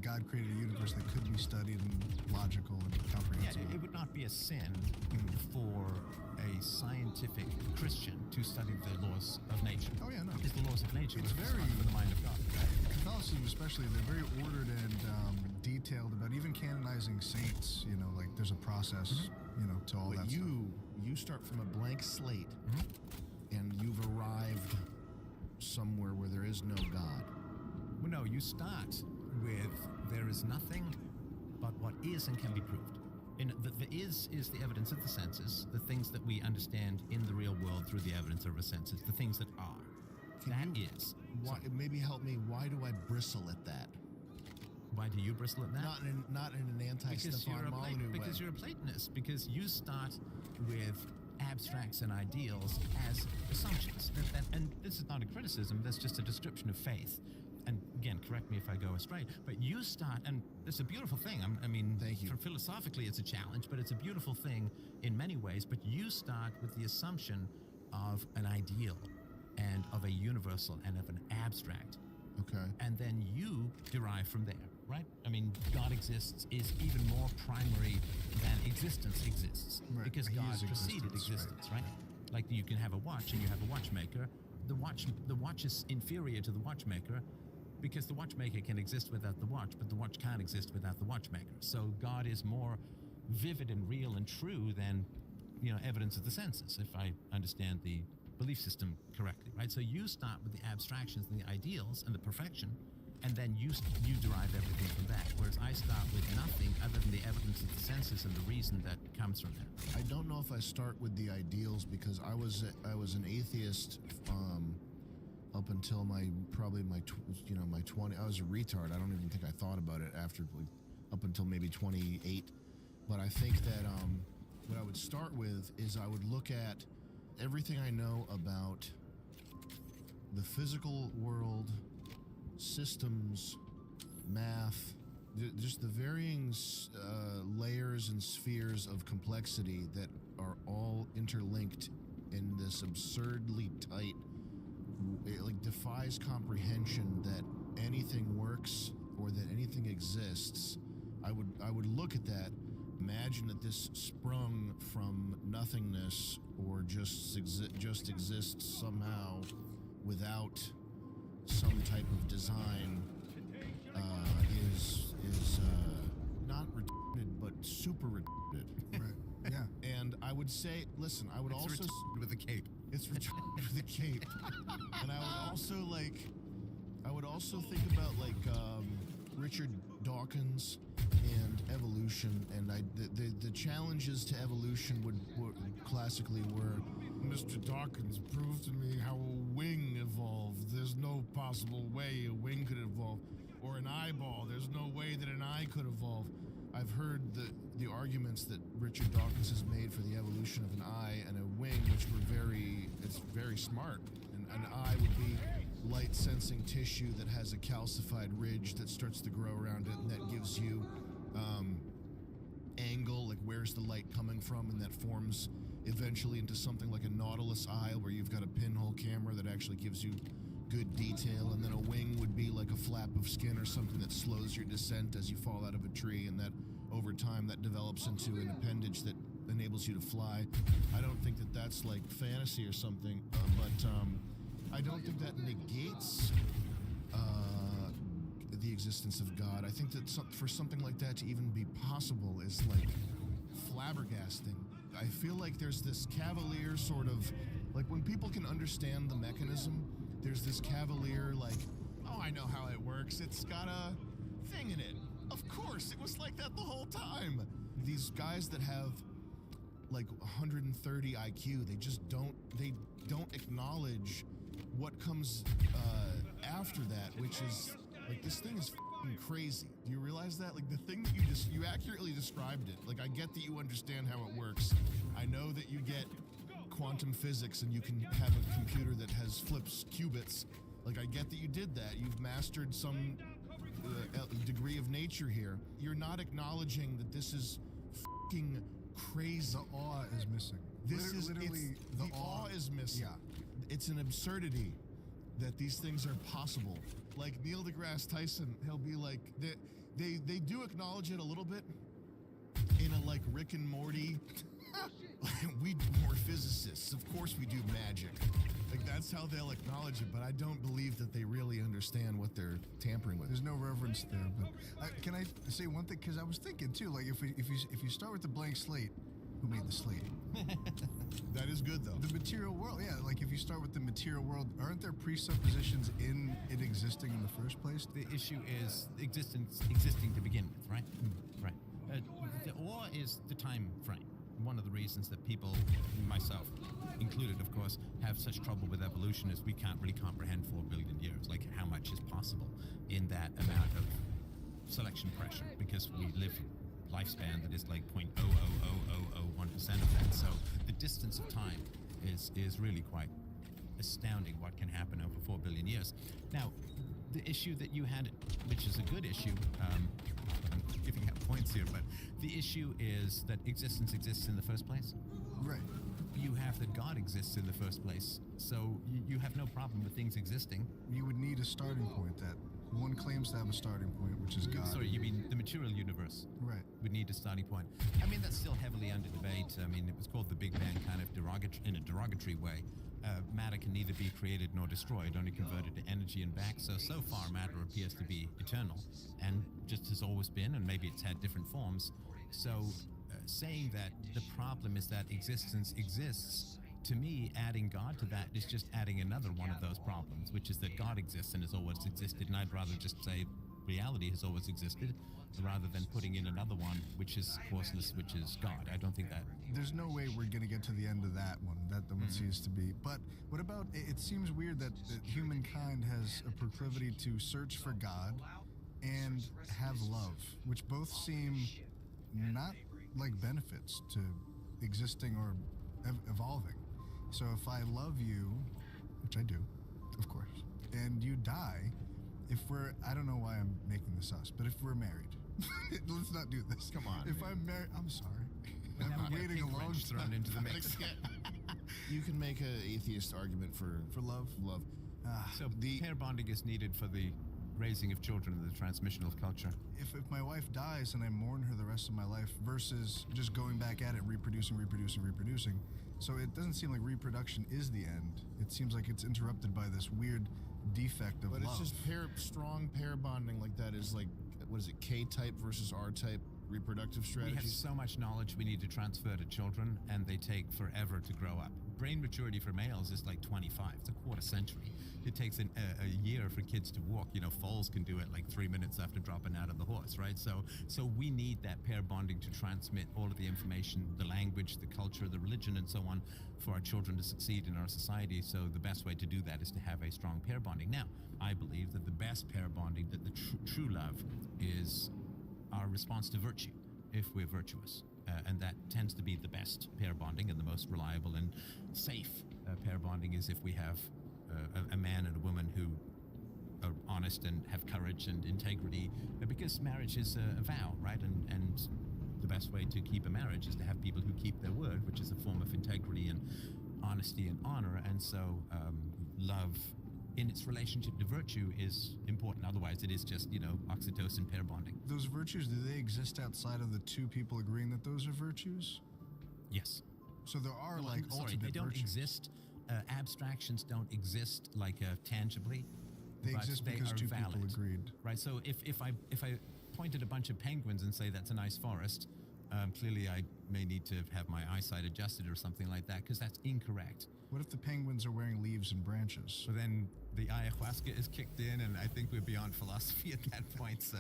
God created a universe that could be studied and logical and comprehensible. Yeah, it would not be a sin for a scientific Christian to study the laws of nature. Oh yeah, no. Because the laws of nature It's are very for the mind of God. Catholicism, especially, they're very ordered and detailed about even canonizing saints. Like there's a process, to all that stuff. You start from a blank slate, and you've arrived somewhere where there is no God. Well, no, you start with there is nothing but what is and can be proved. And the is the evidence of the senses, the things that we understand in the real world through the evidence of our senses, the things that are. Why, maybe help me. Why do I bristle at that? Why do you bristle at that? Not in an anti-Stefan Molyneux way. Because you're a Platonist. Because you start with abstracts and ideals as assumptions. And this is not a criticism, that's just a description of faith. And again, correct me if I go astray, but you start, and it's a beautiful thing. I mean, Thank you. Philosophically, it's a challenge, but it's a beautiful thing in many ways. But you start with the assumption of an ideal and of a universal and of an abstract. Okay. And then you derive from there, right? I mean, God exists is even more primary than existence exists. Right. Because He God is preceded existence, existence, right? Like you can have a watch and you have a watchmaker. The watch is inferior to the watchmaker because the watchmaker can exist without the watch, but the watch can't exist without the watchmaker. So God is more vivid and real and true than, evidence of the senses, if I understand the belief system correctly, right? So you start with the abstractions and the ideals and the perfection, and then you derive everything from that. Whereas I start with nothing other than the evidence of the senses and the reason that comes from that. I don't know if I start with the ideals because I was an atheist up until my 20. I was a retard. I don't even think I thought about it up until maybe 28. But I think that what I would start with is I would look at everything I know about the physical world, systems, math, just the varying layers and spheres of complexity that are all interlinked in this absurdly tight, it like defies comprehension that anything works or that anything exists. I would look at that, imagine that this sprung from nothingness or just exists somehow without some type of design, is not retarded but super retarded. Right. Yeah. And I would say, listen, I would It's also retarded with a cape. it's retarded with a cape. And I would also think about Richard Dawkins and evolution, and the challenges to evolution would classically were, Mr. Dawkins proved to me how a wing evolved. There's no possible way a wing could evolve, or an eyeball. There's no way that an eye could evolve. I've heard the arguments that Richard Dawkins has made for the evolution of an eye and a wing, which it's very smart. And an eye would be light-sensing tissue that has a calcified ridge that starts to grow around it, and that gives you angle, like where's the light coming from, and that forms eventually into something like a Nautilus eye, where you've got a pinhole camera that actually gives you good detail. And then a wing would be like a flap of skin or something that slows your descent as you fall out of a tree, and that over time that develops into an appendage that enables you to fly. I don't think that that's like fantasy or something, but I don't think that negates the existence of God. I think that for something like that to even be possible is like flabbergasting. I feel like there's this cavalier sort of, like when people can understand the mechanism, there's this cavalier like, oh, I know how it works. It's got a thing in it. Of course, it was like that the whole time. These guys that have like 130 IQ, they don't acknowledge what comes after that, which is like, this thing is f***ing crazy. Do you realize that? Like, the thing that you accurately described it. Like, I get that you understand how it works. I know that you get quantum physics and you can have a computer that has flips qubits. Like, I get that you did that. You've mastered some degree of nature here. You're not acknowledging that this is f***ing crazy. The awe is missing. This is literally the awe is missing. Yeah. It's an absurdity that these things are possible. Like Neil deGrasse Tyson, he'll be like, they do acknowledge it a little bit in a like Rick and Morty. We're physicists, of course we do magic. Like, that's how they'll acknowledge it, but I don't believe that they really understand what they're tampering with. There's no reverence there. But can I say one thing? Because I was thinking too, like if you start with the blank slate, who made the slate? That is good though. The material world, yeah. Like if you start with the material world, aren't there presuppositions in it existing in the first place? The issue is existing to begin with, right? Right. The awe is the time frame. One of the reasons that people, myself included, of course, have such trouble with evolution is we can't really comprehend 4 billion years, like how much is possible in that amount of selection pressure, because we live lifespan that is like 0.00001% of that. So the distance of time is really quite astounding. What can happen over 4 billion years? Now, the issue that you had, which is a good issue, I'm giving out points here, but the issue is that existence exists in the first place. Right. You have that God exists in the first place, so you have no problem with things existing. You would need a starting point. That one claims to have a starting point, which is God. Sorry, you mean the material universe? Right. Would need a starting point. I mean, that's still heavily under debate. I mean, it was called the Big Bang kind of in a derogatory way. Matter can neither be created nor destroyed, only converted to energy and back. So far, matter appears to be eternal, and just has always been, and maybe it's had different forms. So, saying that the problem is that existence exists, to me, adding God to that is just adding another one of those problems, which is that God exists and has always existed, and I'd rather just say reality has always existed, rather than putting in another one, which is causeless, which is God. I don't think that... There's no way we're going to get to the end of that one. That the one seems to be. But what about, it seems weird that humankind has a proclivity to search for God and have love, which both seem not like benefits to existing or evolving. So if I love you, which I do, of course, and you die, if we're, I don't know why I'm making this us, but if we're married, let's not do this. Come on. If I'm married, I'm sorry. I've Now been we got waiting a pink long wrench thrown time. into the mix. You can make an atheist argument for love. Love. So pair bonding is needed for the raising of children and the transmission of culture. If my wife dies and I mourn her the rest of my life versus just going back at it, reproducing. So it doesn't seem like reproduction is the end. It seems like it's interrupted by this weird defect of But love. it's just strong pair bonding like that is like, what is it, K-type versus R-type reproductive We strategies? have so much knowledge we need to transfer to children, and they take forever to grow up. Brain maturity for males is like 25. It's a quarter century. It takes a year for kids to walk. You know, foals can do it like 3 minutes after dropping out of the horse, right? So we need that pair bonding to transmit all of the information, the language, the culture, the religion, and so on, for our children to succeed in our society. So the best way to do that is to have a strong pair bonding. Now, I believe that the best pair bonding, that the true love, is our response to virtue, if we're virtuous. And that tends to be the best pair bonding, and the most reliable and safe pair bonding is if we have a man and a woman who are honest and have courage and integrity, because marriage is a vow, right? And the best way to keep a marriage is to have people who keep their word, which is a form of integrity and honesty and honor. And so love in its relationship to virtue is important. Otherwise, it is just, oxytocin pair bonding. Those virtues, do they exist outside of the two people agreeing that those are virtues? Yes. So there are Well, like sorry, ultimate they don't virtues. exist. Abstractions don't exist like tangibly. They but exist they because are two valid. people agreed. Right. So if I pointed a bunch of penguins and say that's a nice forest, clearly I may need to have my eyesight adjusted or something like that, because that's incorrect. What if the penguins are wearing leaves and branches? So then the ayahuasca is kicked in, and I think we're beyond philosophy at that point. So,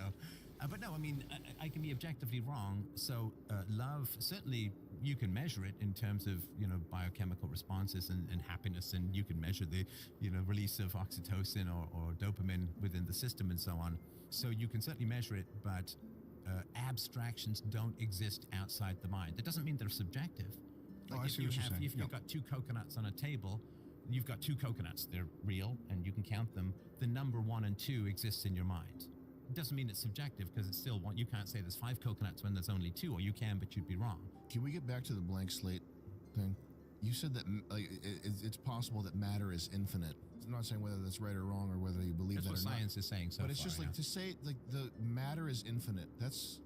but no, I mean, I can be objectively wrong. So love, certainly you can measure it in terms of, biochemical responses and happiness, and you can measure the, release of oxytocin or dopamine within the system and so on. So you can certainly measure it, but abstractions don't exist outside the mind. That doesn't mean they're subjective. Oh, I see what you're saying. If you've got two coconuts on a table, you've got two coconuts. They're real, and you can count them. The number 1 and 2 exists in your mind. It doesn't mean it's subjective, because it's still one. You can't say there's 5 coconuts when there's only 2, or you can, but you'd be wrong. Can we get back to the blank slate thing? You said that it's possible that matter is infinite. I'm not saying whether that's right or wrong, or whether you believe That's that what or not. science is saying so But it's far, just like yeah. to say like the matter is infinite. That's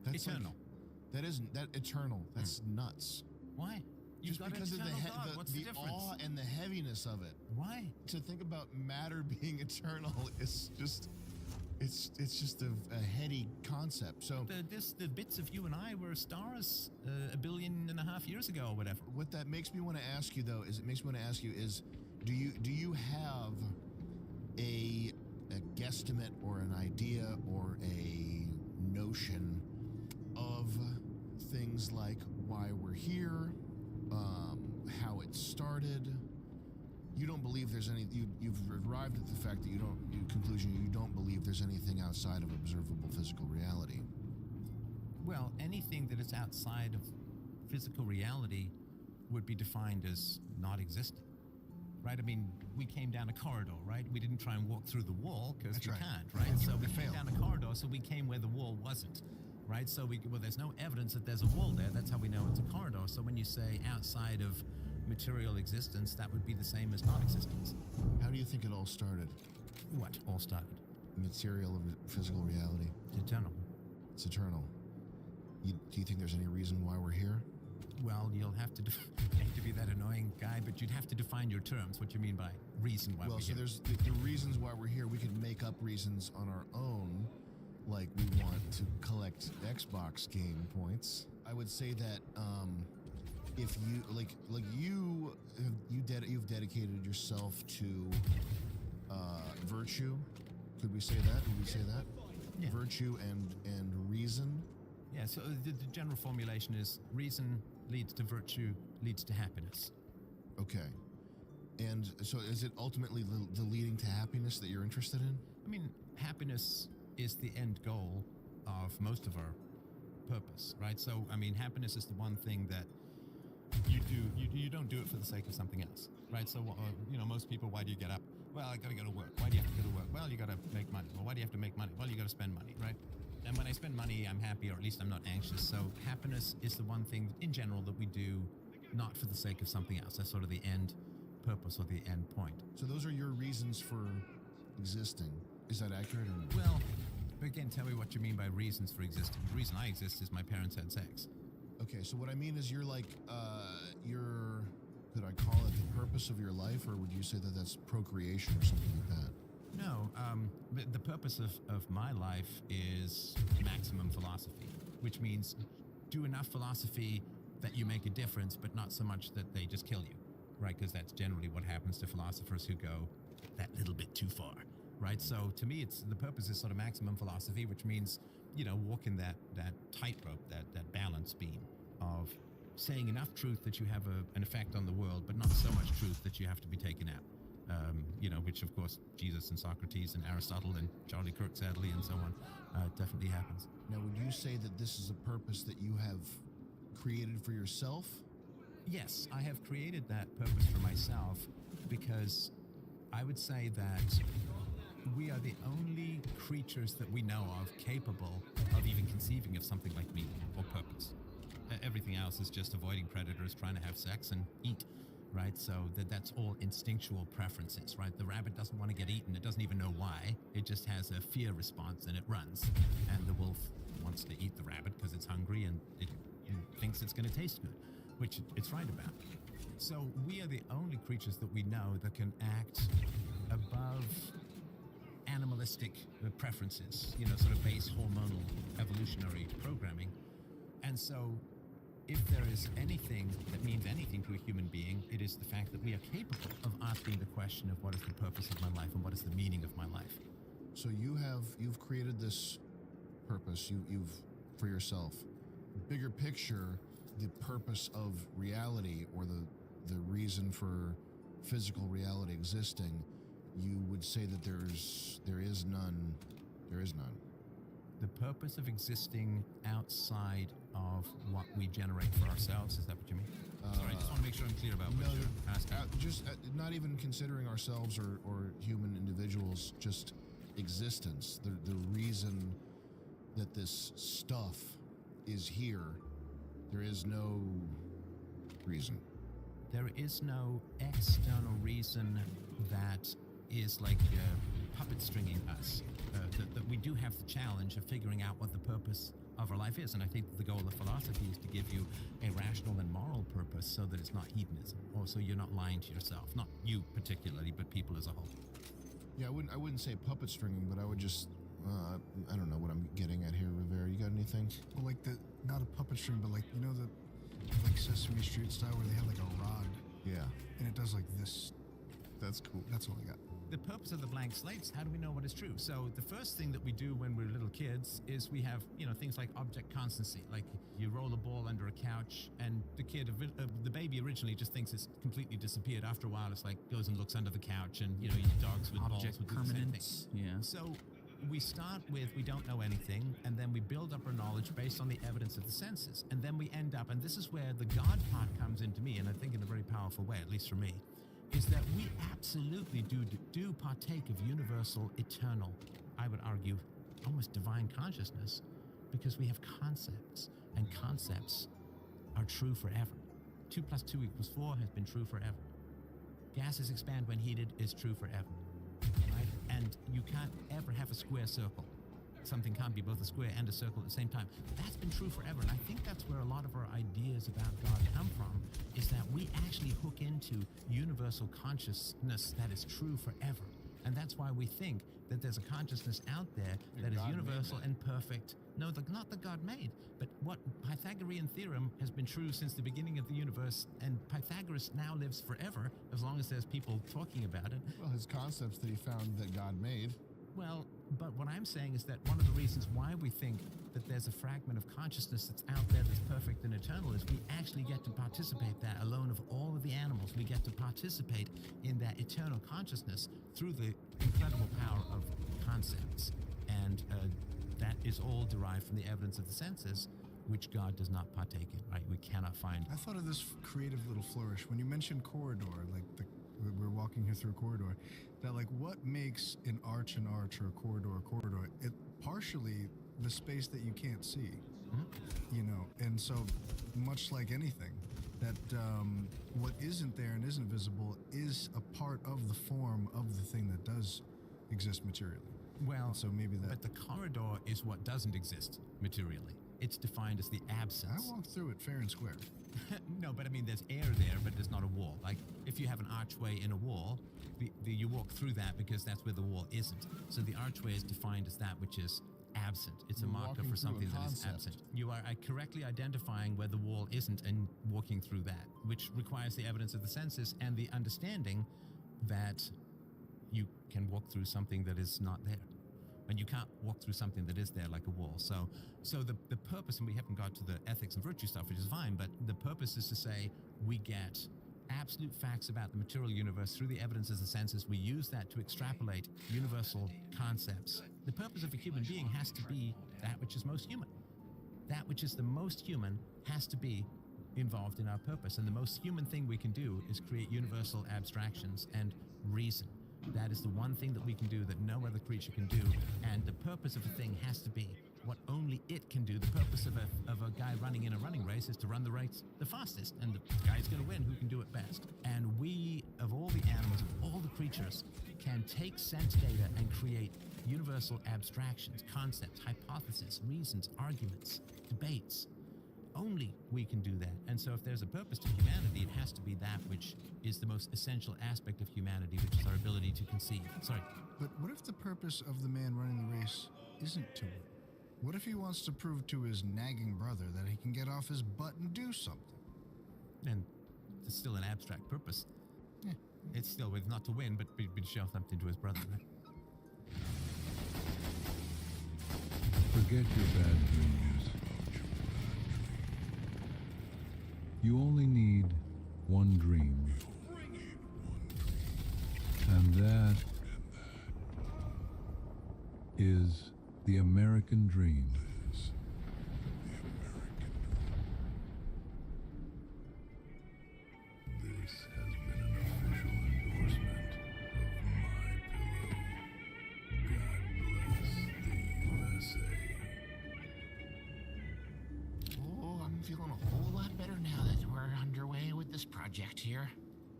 Eternal. That eternal. That's nuts. Why? Just because of God. What's the difference? awe and the heaviness of it. Why? To think about matter being eternal is just, it's just a heady concept. So the bits of you and I were stars 1.5 billion years ago or whatever. what that makes me want to ask you though is do you have a guesstimate or an idea or a notion of things like why we're here, how it started? You don't believe there's any. You've arrived at the fact that you don't believe there's anything outside of observable physical reality. Well, anything that is outside of physical reality would be defined as not existing. Right? I mean, we came down a corridor, right? We didn't try and walk through the wall because That's we right. can't, right? That's So right. we We came failed. down a corridor, so we came where the wall wasn't, right? So there's no evidence that there's a wall there. That's how we know it's a corridor. So when you say outside of material existence, that would be the same as non-existence. How do you think it all started? What all started? Material or physical reality? It's eternal. It's eternal. Do you think there's any reason why we're here? Well, you'll have to hate to be that annoying guy, but you'd have to define your terms. What you mean by reason why Well, we're so here? there's the reasons why we're here. We can make up reasons on our own, like we want to collect Xbox game points. I would say that if you you've dedicated yourself to virtue. Could we say that? Would we say that? Yeah. Virtue and reason. Yeah, so the general formulation is reason leads to virtue, leads to happiness. Okay. And so is it ultimately the leading to happiness that you're interested in? I mean, happiness is the end goal of most of our purpose, right? So, I mean, happiness is the one thing that you do. You don't do it for the sake of something else, right? So, most people, why do you get up? Well, I got to go to work. Why do you have to go to work? Well, you got to make money. Well, why do you have to make money? Well, you got to spend money, right? And when I spend money, I'm happy, or at least I'm not anxious. So happiness is the one thing in general that we do not for the sake of something else. That's sort of the end purpose or the end point. So those are your reasons for existing. Is that accurate? Or Well, again, tell me what you mean by reasons for existing. The reason I exist is my parents had sex. Okay, so what I mean is you're like, could I call it the purpose of your life, or would you say that that's procreation or something like that? No, the purpose of my life is maximum philosophy, which means do enough philosophy that you make a difference, but not so much that they just kill you, right? Because that's generally what happens to philosophers who go that little bit too far, right? So to me, the purpose is sort of maximum philosophy, which means, walking that tightrope, that balance beam of saying enough truth that you have an effect on the world, but not so much truth that you have to be taken out. Which of course Jesus and Socrates and Aristotle and Charlie Kirk, sadly, and so on, definitely happens. Now, would you say that this is a purpose that you have created for yourself? Yes, I have created that purpose for myself because I would say that we are the only creatures that we know of capable of even conceiving of something like meaning or purpose. Everything else is just avoiding predators, trying to have sex and eat. Right, so that's all instinctual preferences, right? The rabbit doesn't want to get eaten. It doesn't even know why. It just has a fear response and it runs. And the wolf wants to eat the rabbit because it's hungry and it thinks it's going to taste good, which it's right about. So we are the only creatures that we know that can act above animalistic preferences, sort of base hormonal evolutionary programming. And so if there is anything that means anything to a human being, it is the fact that we are capable of asking the question of what is the purpose of my life and what is the meaning of my life. So you've created this purpose you've for yourself. Bigger picture, the purpose of reality or the reason for physical reality existing, you would say that there is none. The purpose of existing outside of what we generate for ourselves, is that what you mean? Sorry, I just want to make sure I'm clear about what you're asking. Just not even considering ourselves or human individuals, just existence. The reason that this stuff is here, there is no reason. There is no external reason that is like puppet stringing us. That we do have the challenge of figuring out what the purpose of our life is. And I think that the goal of philosophy is to give you a rational and moral purpose so that it's not hedonism, or so you're not lying to yourself. Not you particularly, but people as a whole. Yeah, I wouldn't say puppet stringing, but I would just, I don't know what I'm getting at here, Rivera. You got anything? Well, like not a puppet string, but like, like Sesame Street style where they have like a rod. Yeah. And it does like this. That's cool. That's all I got. The purpose of the blank slates, how do we know what is true? So the first thing that we do when we're little kids is we have, things like object constancy. Like you roll a ball under a couch and the baby originally just thinks it's completely disappeared. After a while, it's like goes and looks under the couch and, dogs with Object balls would do the same thing. permanence. Yeah. So we start with we don't know anything, and then we build up our knowledge based on the evidence of the senses. And then we end up, and this is where the God part comes into me, and I think in a very powerful way, at least for me, is that we absolutely do partake of universal, eternal, I would argue, almost divine consciousness, because we have concepts, and concepts are true forever. 2 + 2 = 4 has been true forever. Gases expand when heated is true forever, right? And you can't ever have a square circle. Something can't be both a square and a circle at the same time. That's been true forever, and I think that's where a lot of our ideas about God come from, is that we actually hook into universal consciousness that is true forever. And that's why we think that there's a consciousness out there that is universal and perfect. No, not the God made, but what Pythagorean theorem has been true since the beginning of the universe, and Pythagoras now lives forever as long as there's people talking about it. Well, his concepts that he found that God made. Well, but what I'm saying is that one of the reasons why we think that there's a fragment of consciousness that's out there that's perfect and eternal is we actually get to participate that alone of all of the animals. We get to participate in that eternal consciousness through the incredible power of concepts. And that is all derived from the evidence of the senses, which God does not partake in, right? We cannot find. I thought of this creative little flourish. When you mentioned corridor, like we're walking here through a corridor, that like what makes an arch or a corridor, it partially the space that you can't see, you know, and so much like anything, that what isn't there and isn't visible is a part of the form of the thing that does exist materially. Well, and so maybe that. But the corridor is what doesn't exist materially. It's defined as the absence. I walked through it fair and square. No, but I mean, there's air there, but there's not a wall. Like, if you have an archway in a wall, you walk through that because that's where the wall isn't. So the archway is defined as that which is absent. It's a marker for something that is absent. You are correctly identifying where the wall isn't and walking through that, which requires the evidence of the senses and the understanding that you can walk through something that is not there. And you can't walk through something that is there like a wall. So the purpose, and we haven't got to the ethics and virtue stuff, which is fine, but the purpose is to say we get absolute facts about the material universe through the evidence of the senses. We use that to extrapolate universal concepts. The purpose of a human being has to be that which is most human. That which is the most human has to be involved in our purpose. And the most human thing we can do is create universal abstractions and reason. That is the one thing that we can do that no other creature can do. And the purpose of a thing has to be what only it can do. The purpose of a guy running in a running race is to run the race the fastest. And the guy's going to win who can do it best. And we, of all the animals, of all the creatures, can take sense data and create universal abstractions, concepts, hypotheses, reasons, arguments, debates. Only we can do that. And so if there's a purpose to humanity, it has to be that which is the most essential aspect of humanity, which is our ability to conceive. Sorry. But what if the purpose of the man running the race isn't to win? What if he wants to prove to his nagging brother that he can get off his butt and do something? And it's still an abstract purpose. Yeah. It's still not to win, but to show something to his brother, right? Forget your bad dreams. You only need one dream. And that is the American dream. This has been an official endorsement of My Pillow. God bless the USA. Oh, I'm feeling a whole lot better now that we're underway with this project here.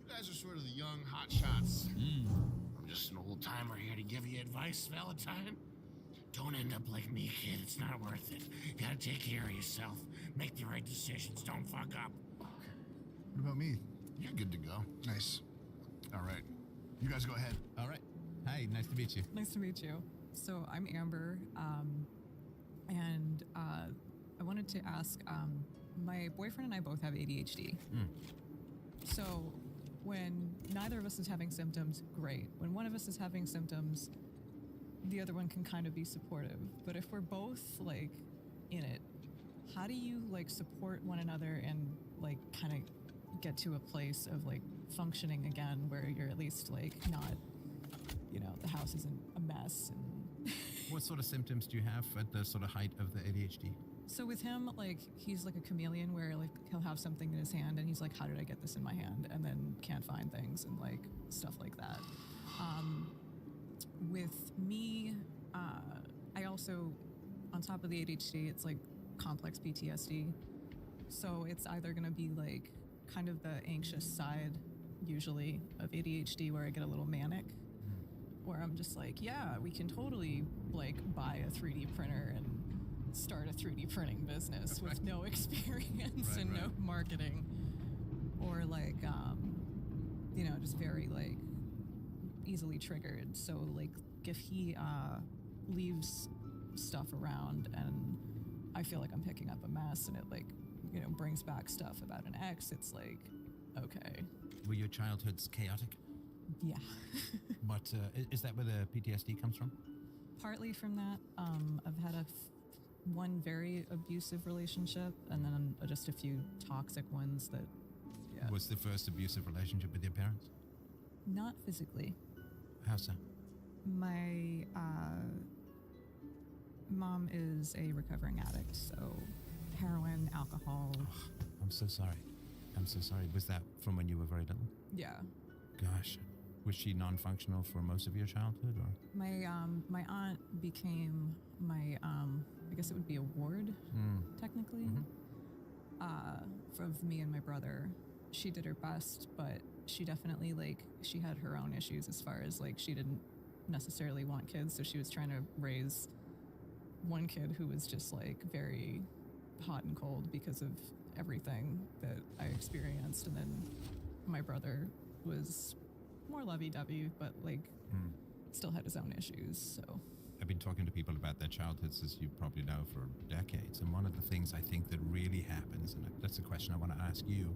You guys are sort of the young hotshots. I'm just an old timer here to give you advice, Valentine. Don't end up like me, kid. It's not worth it. You gotta take care of yourself. Make the right decisions. Don't fuck up. What about me? You're good to go. Nice. All right. You guys go ahead. All right. Hi, nice to meet you. Nice to meet you. So I'm Amber, and I wanted to ask, my boyfriend and I both have ADHD. So when neither of us is having symptoms, great. When one of us is having symptoms, the other one can kind of be supportive. But if we're both like in it, how do you like support one another and like kind of get to a place of like functioning again where you're at least like not, you know, the house isn't a mess and What sort of symptoms do you have at the sort of height of the ADHD? So with him, like, he's like a chameleon where like he'll have something in his hand and he's like, how did I get this in my hand? And then can't find things and like stuff like that. With me, I also, on top of the ADHD, it's like complex PTSD. So it's either going to be like kind of the anxious side, usually, of ADHD where I get a little manic, where I'm just like, yeah, we can totally like buy a 3D printer and start a 3D printing business with no experience and no marketing. Or like, you know, just very like easily triggered. So like if he leaves stuff around and I feel like I'm picking up a mess and it like, you know, brings back stuff about an ex, it's like, okay. Were your childhoods chaotic? Yeah. But is that where the PTSD comes from? Partly from that. I've had one very abusive relationship and then just a few toxic ones that, yeah. Was the first abusive relationship with your parents? Not physically. How so? My mom is a recovering addict, so heroin, alcohol. Oh, I'm so sorry. I'm so sorry. Was that from when you were very little? Yeah. Gosh. Was she non-functional for most of your childhood, or? My aunt became my I guess it would be a ward, technically, of me and my brother. She did her best, but she definitely like she had her own issues as far as like she didn't necessarily want kids, so she was trying to raise one kid who was just like very hot and cold because of everything that I experienced, and then my brother was more lovey-dovey, but like still had his own issues. So I've been talking to people about their childhoods, as you probably know, for decades. And one of the things I think that really happens, and that's a question I want to ask you,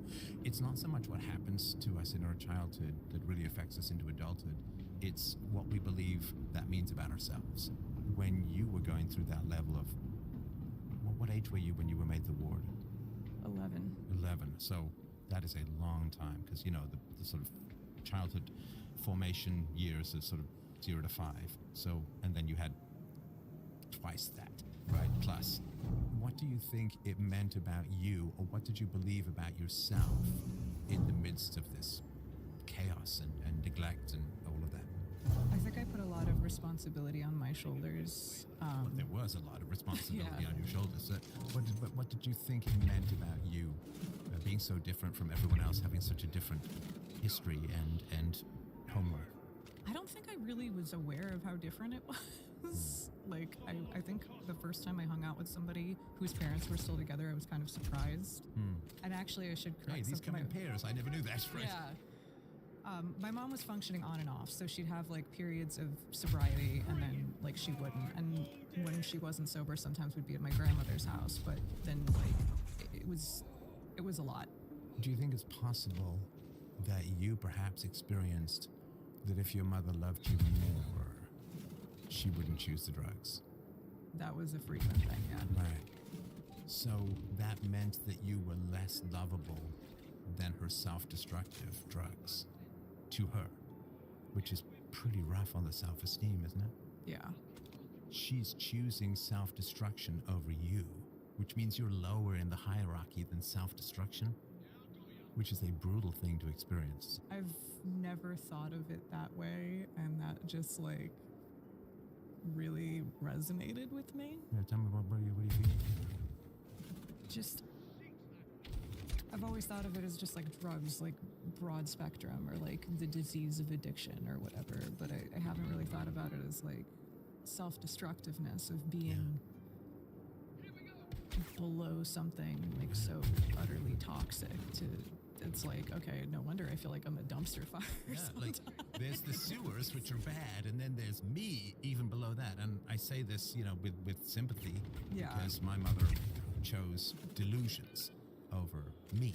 it's not so much what happens to us in our childhood that really affects us into adulthood. It's what we believe that means about ourselves. When you were going through that level of, well, what age were you when you were made the ward? 11. 11. So that is a long time, because, you know, the sort of childhood formation years is sort of 0 to 5. So, and then you had twice that, right? Plus, what do you think it meant about you, or what did you believe about yourself in the midst of this chaos and neglect and all of that? I think I put a lot of responsibility on my shoulders. Well, there was a lot of responsibility Yeah. on your shoulders. So what did you think it meant about you being so different from everyone else, having such a different history and home life? I don't think I really was aware of how different it was. Like, I think the first time I hung out with somebody whose parents were still together, I was kind of surprised. And actually, I should correct Hey, these something. come in pairs. I never knew that. Right? Yeah. My mom was functioning on and off, so she'd have like periods of sobriety and then like she wouldn't. And when she wasn't sober, sometimes we'd be at my grandmother's house, but then like it was a lot. Do you think it's possible that you perhaps experienced that if your mother loved you more, she wouldn't choose the drugs? That was a frequent thing, yeah. Right. So that meant that you were less lovable than her self-destructive drugs to her, which is pretty rough on the self-esteem, isn't it? Yeah. She's choosing self-destruction over you, which means you're lower in the hierarchy than self-destruction, which is a brutal thing to experience. I've never thought of it that way, and that just like really resonated with me. Yeah, tell me what do you feel? Just, I've always thought of it as just like drugs, like broad spectrum, or like the disease of addiction or whatever, but I haven't really thought about it as like self-destructiveness of being below something like so utterly toxic to it's like, okay, no wonder I feel like I'm a dumpster fire. Yeah, like there's the sewers, which are bad, and then there's me even below that. And I say this, you know, with sympathy, because my mother chose delusions over me.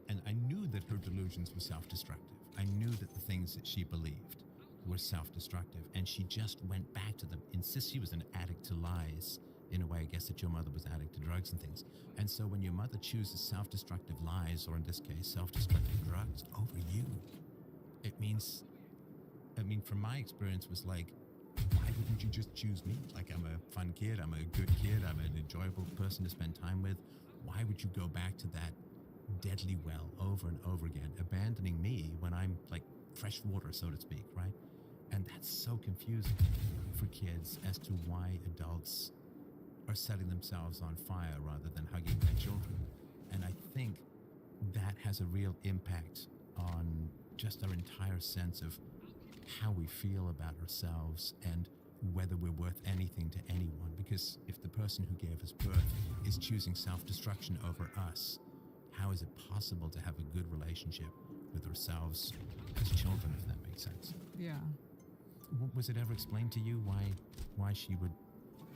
And I knew that her delusions were self-destructive. I knew that the things that she believed were self-destructive, and she just went back to them. She was an addict to lies. In a way, I guess that your mother was addict to drugs and things. And so when your mother chooses self-destructive lies, or in this case, self-destructive drugs over you, it means, from my experience, was like, why wouldn't you just choose me? Like, I'm a fun kid, I'm a good kid, I'm an enjoyable person to spend time with. Why would you go back to that deadly well over and over again, abandoning me when I'm like fresh water, so to speak, right? And that's so confusing for kids as to why adults are setting themselves on fire rather than hugging their children. And I think that has a real impact on just our entire sense of how we feel about ourselves and whether we're worth anything to anyone. Because if the person who gave us birth is choosing self-destruction over us, how is it possible to have a good relationship with ourselves as children, if that makes sense? Yeah. Was it ever explained to you why she would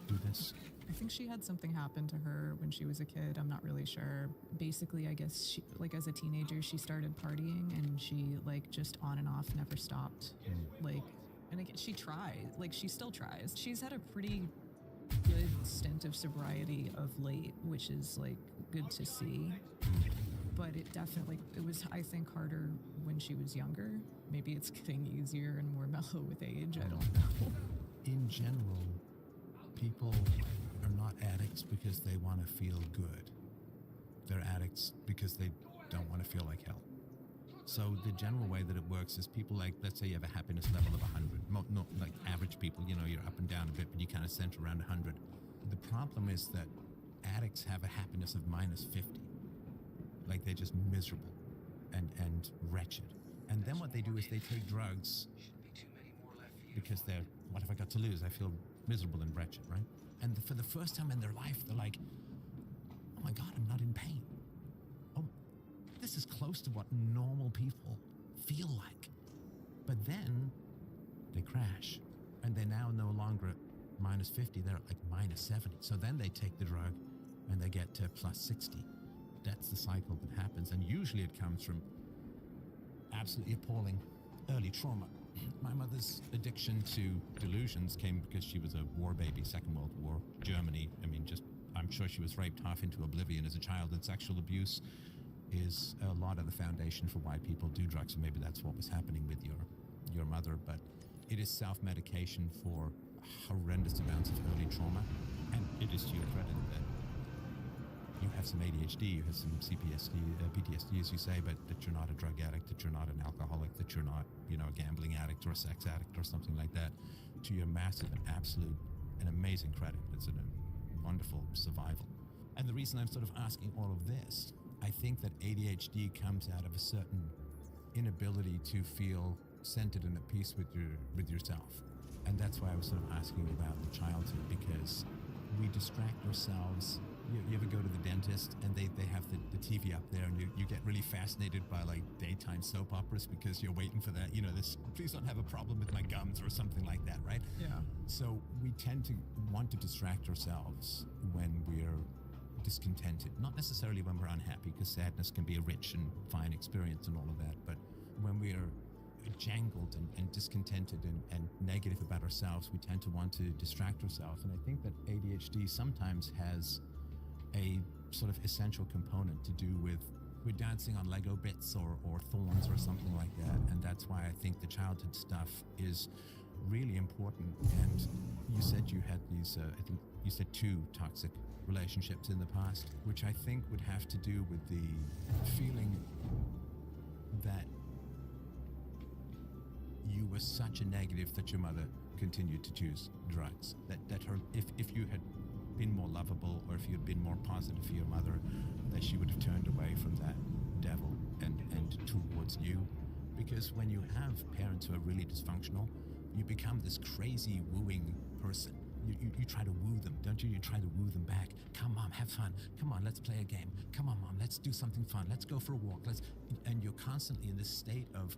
do this? I think she had something happen to her when she was a kid. I'm not really sure. Basically, I guess she, like as a teenager, she started partying and she like just on and off never stopped. Like, and again, she tried, like she still tries. She's had a pretty good stint of sobriety of late, which is like good to see. But it definitely, it was, I think, harder when she was younger. Maybe it's getting easier and more mellow with age. I don't know. In general, people are not addicts because they want to feel good. They're addicts because they don't want to feel like hell. So the general way that it works is people like, let's say you have a happiness level of 100. No, like average people, you know, you're up and down a bit, but you kind of center around 100. The problem is that addicts have a happiness of minus 50. Like they're just miserable and wretched. And then what they do is they take drugs because they're, what have I got to lose? I feel miserable and wretched, right? And for the first time in their life, they're like, oh my God, I'm not in pain. Oh, this is close to what normal people feel like. But then they crash and they're now no longer at minus 50, they're at like minus 70. So then they take the drug and they get to plus 60. That's the cycle that happens. And usually it comes from absolutely appalling early trauma. My mother's addiction to delusions came because she was a war baby, Second World War, Germany. I mean, just, I'm sure she was raped half into oblivion as a child, and sexual abuse is a lot of the foundation for why people do drugs, and maybe that's what was happening with your mother. But it is self-medication for horrendous amounts of early trauma, and it is to your credit that you have some ADHD, you have some CPSD, PTSD, as you say, but that you're not a drug addict, that you're not an alcoholic, that you're not, you know, a gambling addict or a sex addict or something like that. To your massive and absolute and amazing credit. It's a wonderful survival. And the reason I'm sort of asking all of this, I think that ADHD comes out of a certain inability to feel centered and at peace with yourself. And that's why I was sort of asking about the childhood, because we distract ourselves. You ever go to the dentist and they have the TV up there and you get really fascinated by like daytime soap operas because you're waiting for that, you know, this, please don't have a problem with my gums or something like that, right? Yeah. So we tend to want to distract ourselves when we're discontented. Not necessarily when we're unhappy, because sadness can be a rich and fine experience and all of that, but when we're jangled and discontented and negative about ourselves, we tend to want to distract ourselves. And I think that ADHD sometimes has a sort of essential component to do with we're dancing on Lego bits or thorns or something like that. And that's why I think the childhood stuff is really important. And you said you had these, I think you said 2 toxic relationships in the past, which I think would have to do with the feeling that you were such a negative that your mother continued to choose drugs. That her, if you had been more lovable, or if you had been more positive for your mother, that she would have turned away from that devil and towards you. Because when you have parents who are really dysfunctional, you become this crazy wooing person. You try to woo them, don't you? You try to woo them back. Come, Mom, have fun. Come on, let's play a game. Come on, Mom, let's do something fun. Let's go for a walk. And you're constantly in this state of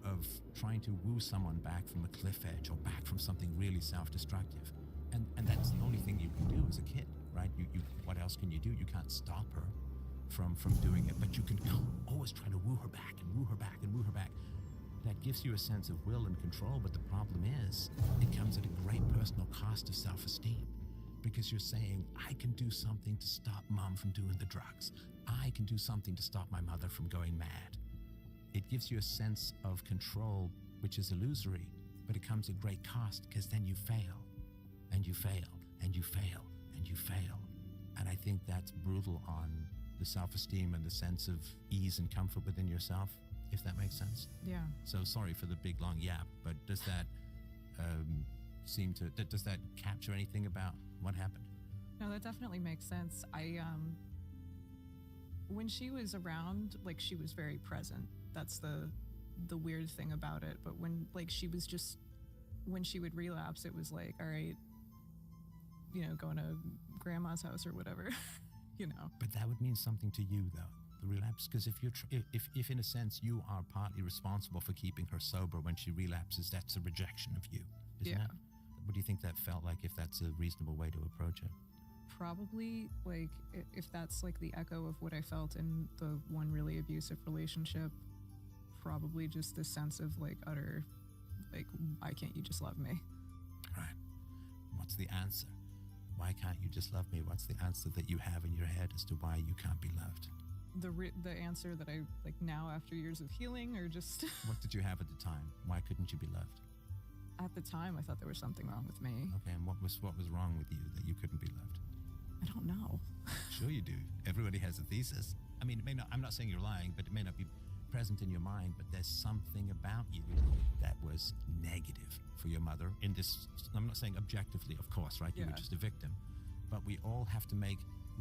trying to woo someone back from a cliff edge or back from something really self-destructive. And that's the only thing you can do as a kid, right? You what else can you do? You can't stop her from doing it, but you can always try to woo her back and woo her back and woo her back. That gives you a sense of will and control, but the problem is it comes at a great personal cost of self-esteem, because you're saying, I can do something to stop Mom from doing the drugs. I can do something to stop my mother from going mad. It gives you a sense of control, which is illusory, but it comes at great cost, because then you fail. and you fail, and you fail, and you fail. And I think that's brutal on the self-esteem and the sense of ease and comfort within yourself, if that makes sense. Yeah. So sorry for the big long yap, but does that does that capture anything about what happened? No, that definitely makes sense. When she was around, like, she was very present. That's the weird thing about it. But when, like, when she would relapse, it was like, all right, going to grandma's house or whatever, But that would mean something to you, though, the relapse, because if in a sense you are partly responsible for keeping her sober when she relapses, that's a rejection of you, isn't it? What do you think that felt like, if that's a reasonable way to approach it? Probably, like, if that's like the echo of what I felt in the one really abusive relationship, probably just this sense of like utter, like, why can't you just love me? Right. What's the answer? Why can't you just love me? What's the answer that you have in your head as to why you can't be loved? The answer that I like now after years of healing, or just What did you have at the time? Why couldn't you be loved? at the time I thought there was something wrong with me. Okay, and what was wrong with you that you couldn't be loved? I don't know. Sure you do. Everybody has a thesis. I mean, it may not, I'm not saying you're lying, but it may not be present in your mind, but there's something about you that was negative for your mother in this. I'm not saying objectively, of course, right? You were just a victim. But we all have to make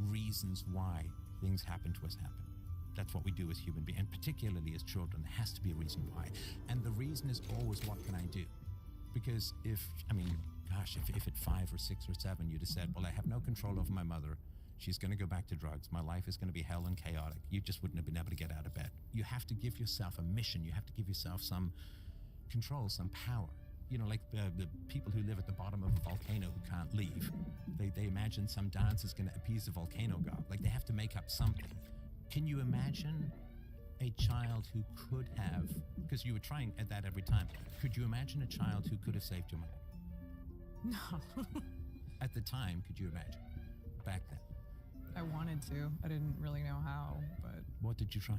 reasons why things happen to us happen. That's what we do as human beings, and particularly as children. There has to be a reason why. And the reason is always, what can I do? Because if at 5 or 6 or 7 you'd have said, well, I have no control over my mother, she's going to go back to drugs, my life is going to be hell and chaotic, you just wouldn't have been able to get out of bed. You have to give yourself a mission. You have to give yourself some control, some power. Like the people who live at the bottom of a volcano who can't leave. They imagine some dance is going to appease the volcano god. Like, they have to make up something. Can you imagine a child who could have, because you were trying at that every time, could you imagine a child who could have saved your mother? No. At the time, could you imagine? Back then. I wanted to. I didn't really know how, but What did you try?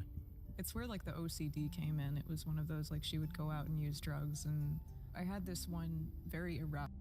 it's where like the OCD came in. It was one of those, like, she would go out and use drugs, and I had this one very erratic